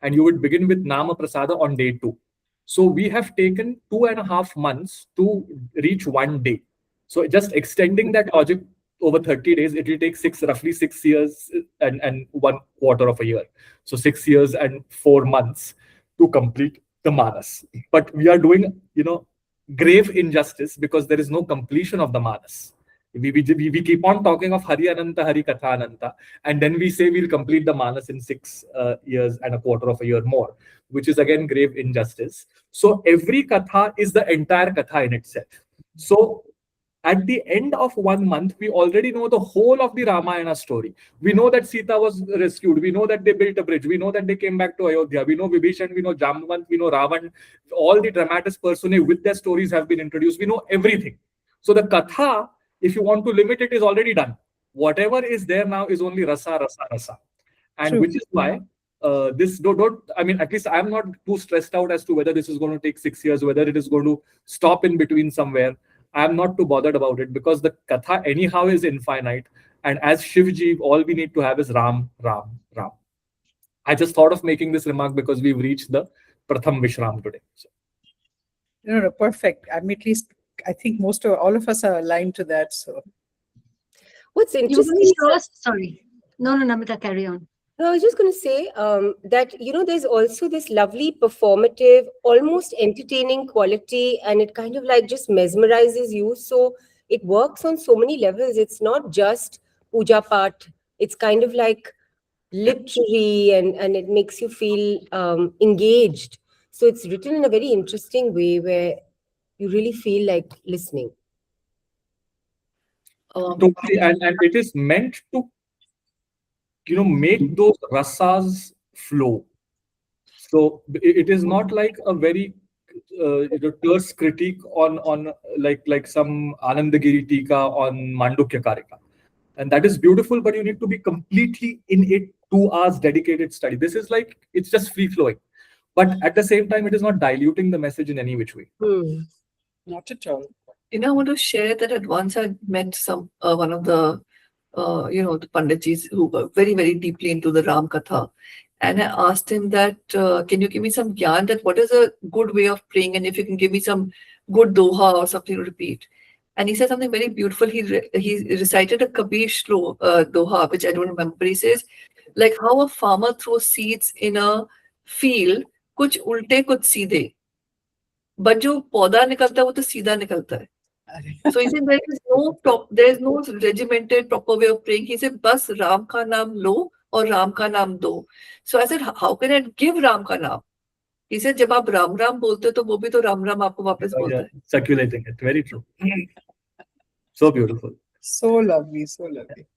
and you would begin with Nama Prasada on day 2. So we have taken 2.5 months to reach 1 day. So just extending that logic over 30 days, it will take roughly 6 years and 1/4 of a year. So 6 years and 4 months to complete the Manas. But we are doing, grave injustice, because there is no completion of the Manas. We keep on talking of Hari Ananta, Hari Katha Ananta, and then we say we'll complete the Manas in 6 years and 1/4 of a year more, which is again grave injustice. So every Katha is the entire Katha in itself. So at the end of 1 month, we already know the whole of the Ramayana story. We know that Sita was rescued. We know that they built a bridge. We know that they came back to Ayodhya. We know Vibhishan, we know Jamavant, we know Ravan. All the dramatis personae with their stories have been introduced. We know everything. So the Katha, if you want to limit it, is already done. Whatever is there now is only rasa, rasa, rasa. And True. which is why this I mean, at least I'm not too stressed out as to whether this is going to take 6 years, whether it is going to stop in between somewhere. I'm not too bothered about it, because the Katha anyhow is infinite. And as Shivji, all we need to have is Ram, Ram, Ram. I just thought of making this remark because we've reached the Pratham Vishram today. So. No, perfect. I mean, at least I think all of us are aligned to that. So What's You were interesting going is to show us, sorry. No, Namita, carry on. No, I was just going to say that, there's also this lovely performative, almost entertaining quality, and it kind of like just mesmerizes you. So it works on so many levels. It's not just puja part. It's kind of like literary, and it makes you feel engaged. So it's written in a very interesting way where you really feel like listening. Totally, and it is meant to make those rasas flow. So it is not like a very terse critique on like some Anandagiri Tika on Mandukya Karika. And that is beautiful, but you need to be completely in it, 2 hours dedicated study. This is like, it's just free flowing. But at the same time, it is not diluting the message in any which way. not at all. I want to share that at once I met one of the the Panditjis who were very, very deeply into the Ram Katha. And I asked him that, can you give me some gyan, that what is a good way of praying, and if you can give me some good Dohā or something to repeat. And he said something very beautiful. He recited a Kabir Dohā, which I don't remember, but he says, like how a farmer throws seeds in a field, kuch ulte, kuch seedhe. But जो पौधा निकलता है वो तो सीधा निकलता है. So he said there is no regimented proper way of praying. He said बस राम का नाम लो और राम का नाम दो. So I said, how can I give Ram का नाम? He said जब आप राम राम बोलते हो तो वो भी तो राम राम आपको वापस बोलता है. Circulating it, very true. So beautiful. So lovely, so lovely.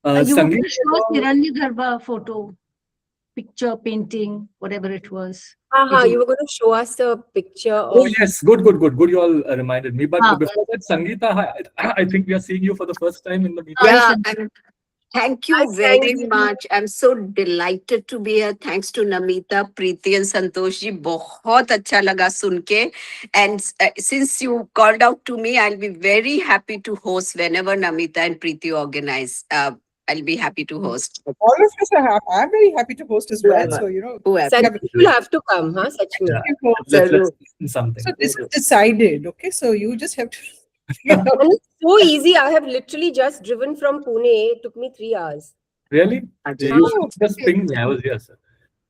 You were going Sangeet, to show us Hiranya Garbha photo, picture, painting, whatever it was. You were going to show us a picture of... Oh yes, good. You all reminded me. But before that, Sangeeta, I think we are seeing you for the first time in the meeting. Yeah, and thank you Hi, very Sangeeta. much. I'm so delighted to be here. Thanks to Namita, Preeti and Santosh ji. बहुत अच्छा लगा सुन के. And since you called out to me, I'll be very happy to host whenever Namita and Preeti organize. I'll be happy to host. All of us are happy. I'm very happy to host as well. So, Whoever. Sangeeta, you'll have to come, huh? Sachmi. Let's listen something. so this is decided. Okay, so you just have to. And it's so easy. I have literally just driven from Pune. It took me 3 hours. Really? You just pinged me. I was here, sir.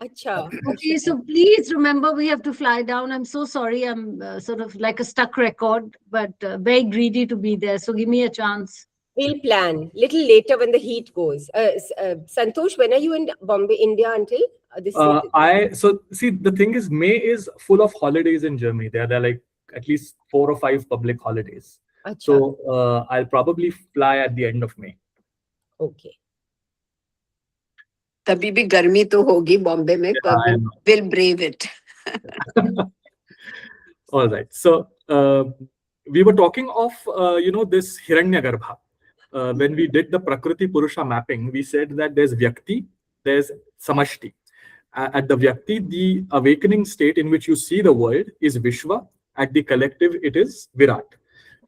Acha. Okay, so please remember we have to fly down. I'm so sorry. I'm sort of like a stuck record, but very greedy to be there. So give me a chance. We'll plan little later when the heat goes. Santosh, when are you in Bombay, India until this season? So see, the thing is, May is full of holidays in Germany. There are like at least 4 or 5 public holidays. Acha. So I'll probably fly at the end of May. Okay. तभी भी गर्मी तो होगी बॉम्बे में, Yeah, I पर know. we'll brave it. All right. So we were talking of this Hiranyagarbha. When we did the Prakriti Purusha mapping, we said that there's Vyakti, there's Samashti. At the Vyakti, the awakening state in which you see the world is Vishwa. At the collective, it is Virat.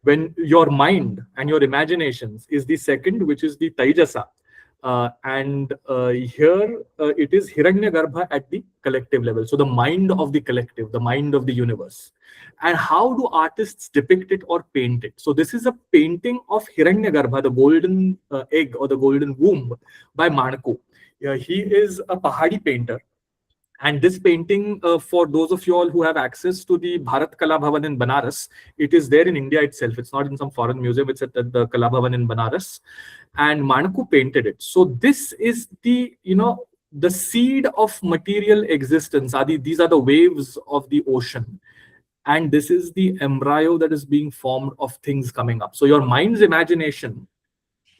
When your mind and your imaginations is the second, which is the Taijasa. Here it is Hiranyagarbha at the collective level. So the mind of the collective, the mind of the universe. And how do artists depict it or paint it? So this is a painting of Hiranyagarbha, the golden egg or the golden womb, by Manako. He is a Pahadi painter. And this painting, for those of you all who have access to the Bharat Kala Bhavan in Banaras, it is there in India itself. It's not in some foreign museum. It's at the Kala Bhavan in Banaras. And Manaku painted it. So this is the, the seed of material existence. These are the waves of the ocean. And this is the embryo that is being formed of things coming up. So your mind's imagination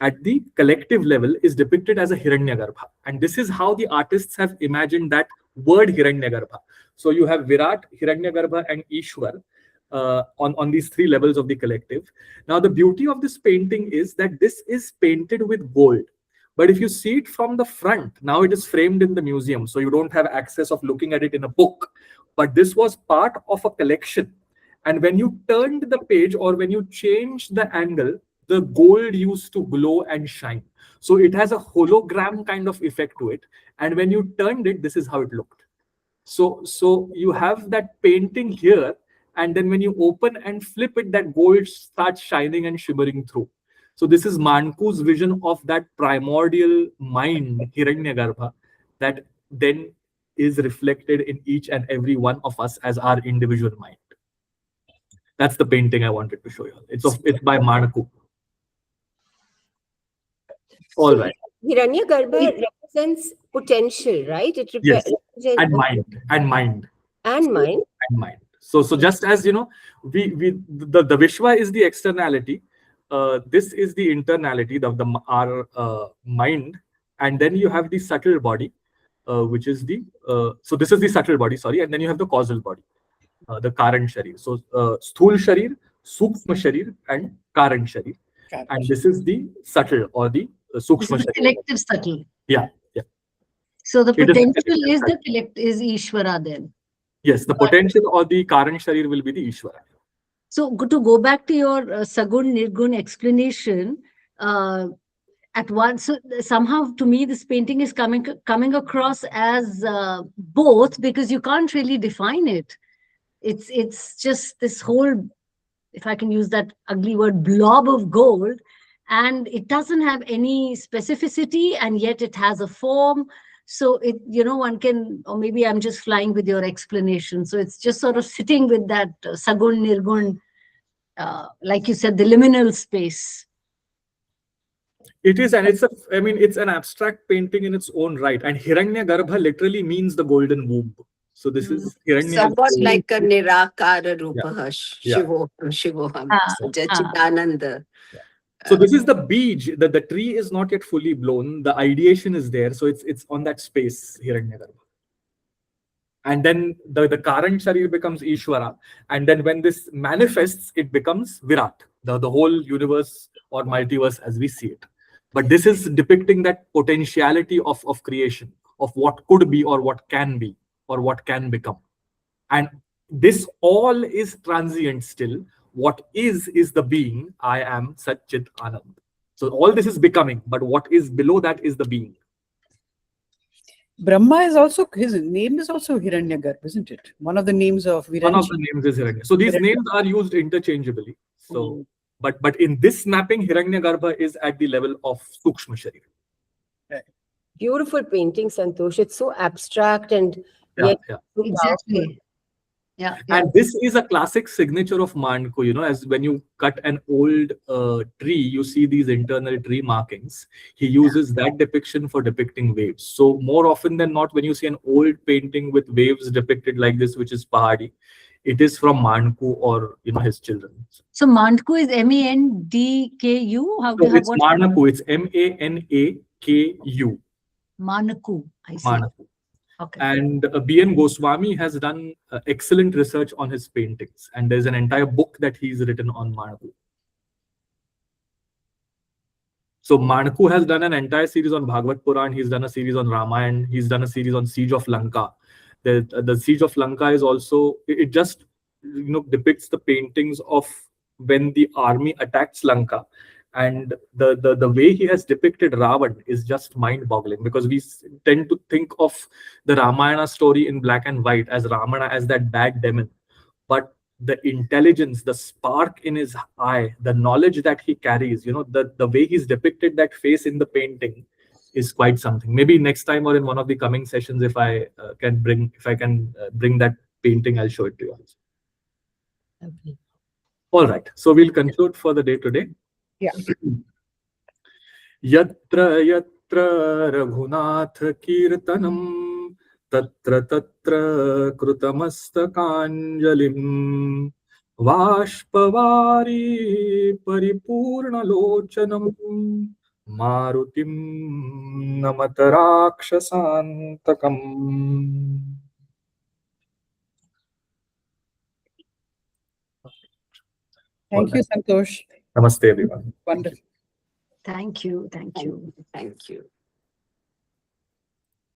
at the collective level is depicted as a Hiranyagarbha. And this is how the artists have imagined that word Hiranyagarbha. So you have Virat, Hiranyagarbha, and Ishwar on these three levels of the collective. Now, the beauty of this painting is that this is painted with gold. But if you see it from the front, now it is framed in the museum. So you don't have access of looking at it in a book. But this was part of a collection. And when you turned the page or when you changed the angle, the gold used to glow and shine. So it has a hologram kind of effect to it. And when you turned it, this is how it looked. So you have that painting here. And then when you open and flip it, that gold starts shining and shimmering through. So this is Manku's vision of that primordial mind, Hiranyagarbha, that then is reflected in each and every one of us as our individual mind. That's the painting I wanted to show you. It's by Manaku. All right. Hiranyagarbha represents potential, right? It Yes. represents And mind. And mind. And mind. And mind. So just as the Vishwa is the externality, this is the internality, our mind, and then you have the subtle body, which is so this is the subtle body, sorry, and then you have the causal body, the Karan Sharir. So Sthul Sharir, Sukshma Sharir, and Karan Sharir. And this is the subtle or the Sukshma Sharir. Collective subtle. Yeah. So the It is potential is the collect is Ishvara then. Yes, the potential or the Karan Sharir will be the Ishvara. So to go back to your Sagun Nirgun explanation, at once, so somehow to me this painting is coming across as both, because you can't really define it. It's just this whole, if I can use that ugly word, blob of gold, and it doesn't have any specificity, and yet it has a form. So it, one can, or maybe I'm just flying with your explanation. So it's just sort of sitting with that Sagun Nirgun, like you said, the liminal space. It is, and it's an abstract painting in its own right. And Hiranyagarbha literally means the golden womb. So this is Hiranyagarbha. Somewhat like a Nirakara Rupaha, Yeah. Shivoham, Jachidananda. So this is the bij, the tree is not yet fully blown. The ideation is there. So it's on that space, Hiranyagarbha. And then the Karan Sharir becomes Ishvara. And then when this manifests, it becomes Virat, the whole universe or multiverse as we see it. But this is depicting that potentiality of creation, of what could be or what can be or what can become. And this all is transient still. What is the being. I am Sat Chit Anand. So all this is becoming, but what is below that is the being. Brahma is also, his name is also Hiranyagarbha, isn't it? One of the names of Viranji. One of the names is Hiranya. So these names are used interchangeably. So, but in this mapping, Hiranyagarbha is at the level of Sukshma Sharir. Beautiful painting, Santosh. It's so abstract and Yeah. Exactly. Yeah. And this is a classic signature of Manku, as when you cut an old tree, you see these internal tree markings. He uses that depiction for depicting waves. So more often than not, when you see an old painting with waves depicted like this, which is Pahadi, it is from Manku or, his children. So Mandku is M-A-N-D-K-U? It's Manaku. It's M-A-N-A-K-U. Manaku, I see. Manaku. Okay. And B.N. Goswami has done excellent research on his paintings. And there's an entire book that he's written on Manaku. So Manaku has done an entire series on Bhagavad Puran. He's done a series on Ramayana. He's done a series on Siege of Lanka. The Siege of Lanka is also, it just depicts the paintings of when the army attacks Lanka. And the way he has depicted Ravan is just mind-boggling, because we tend to think of the Ramayana story in black and white as Ravana as that bad demon. But the intelligence, the spark in his eye, the knowledge that he carries, the way he's depicted that face in the painting is quite something. Maybe next time or in one of the coming sessions, if I can bring that painting, I'll show it to you also. Okay. All right. So we'll conclude for the day today. Yeah. Yatra yatra Raghunath Kirtanam Tatra Tatra Krutamastakāṇḍalim Vāshpavari Paripurnalochanam Marutim Namatarakshasantakam. Thank you, Santosh. Namaste, everyone. Wonderful. Thank you. Thank you. Thank you.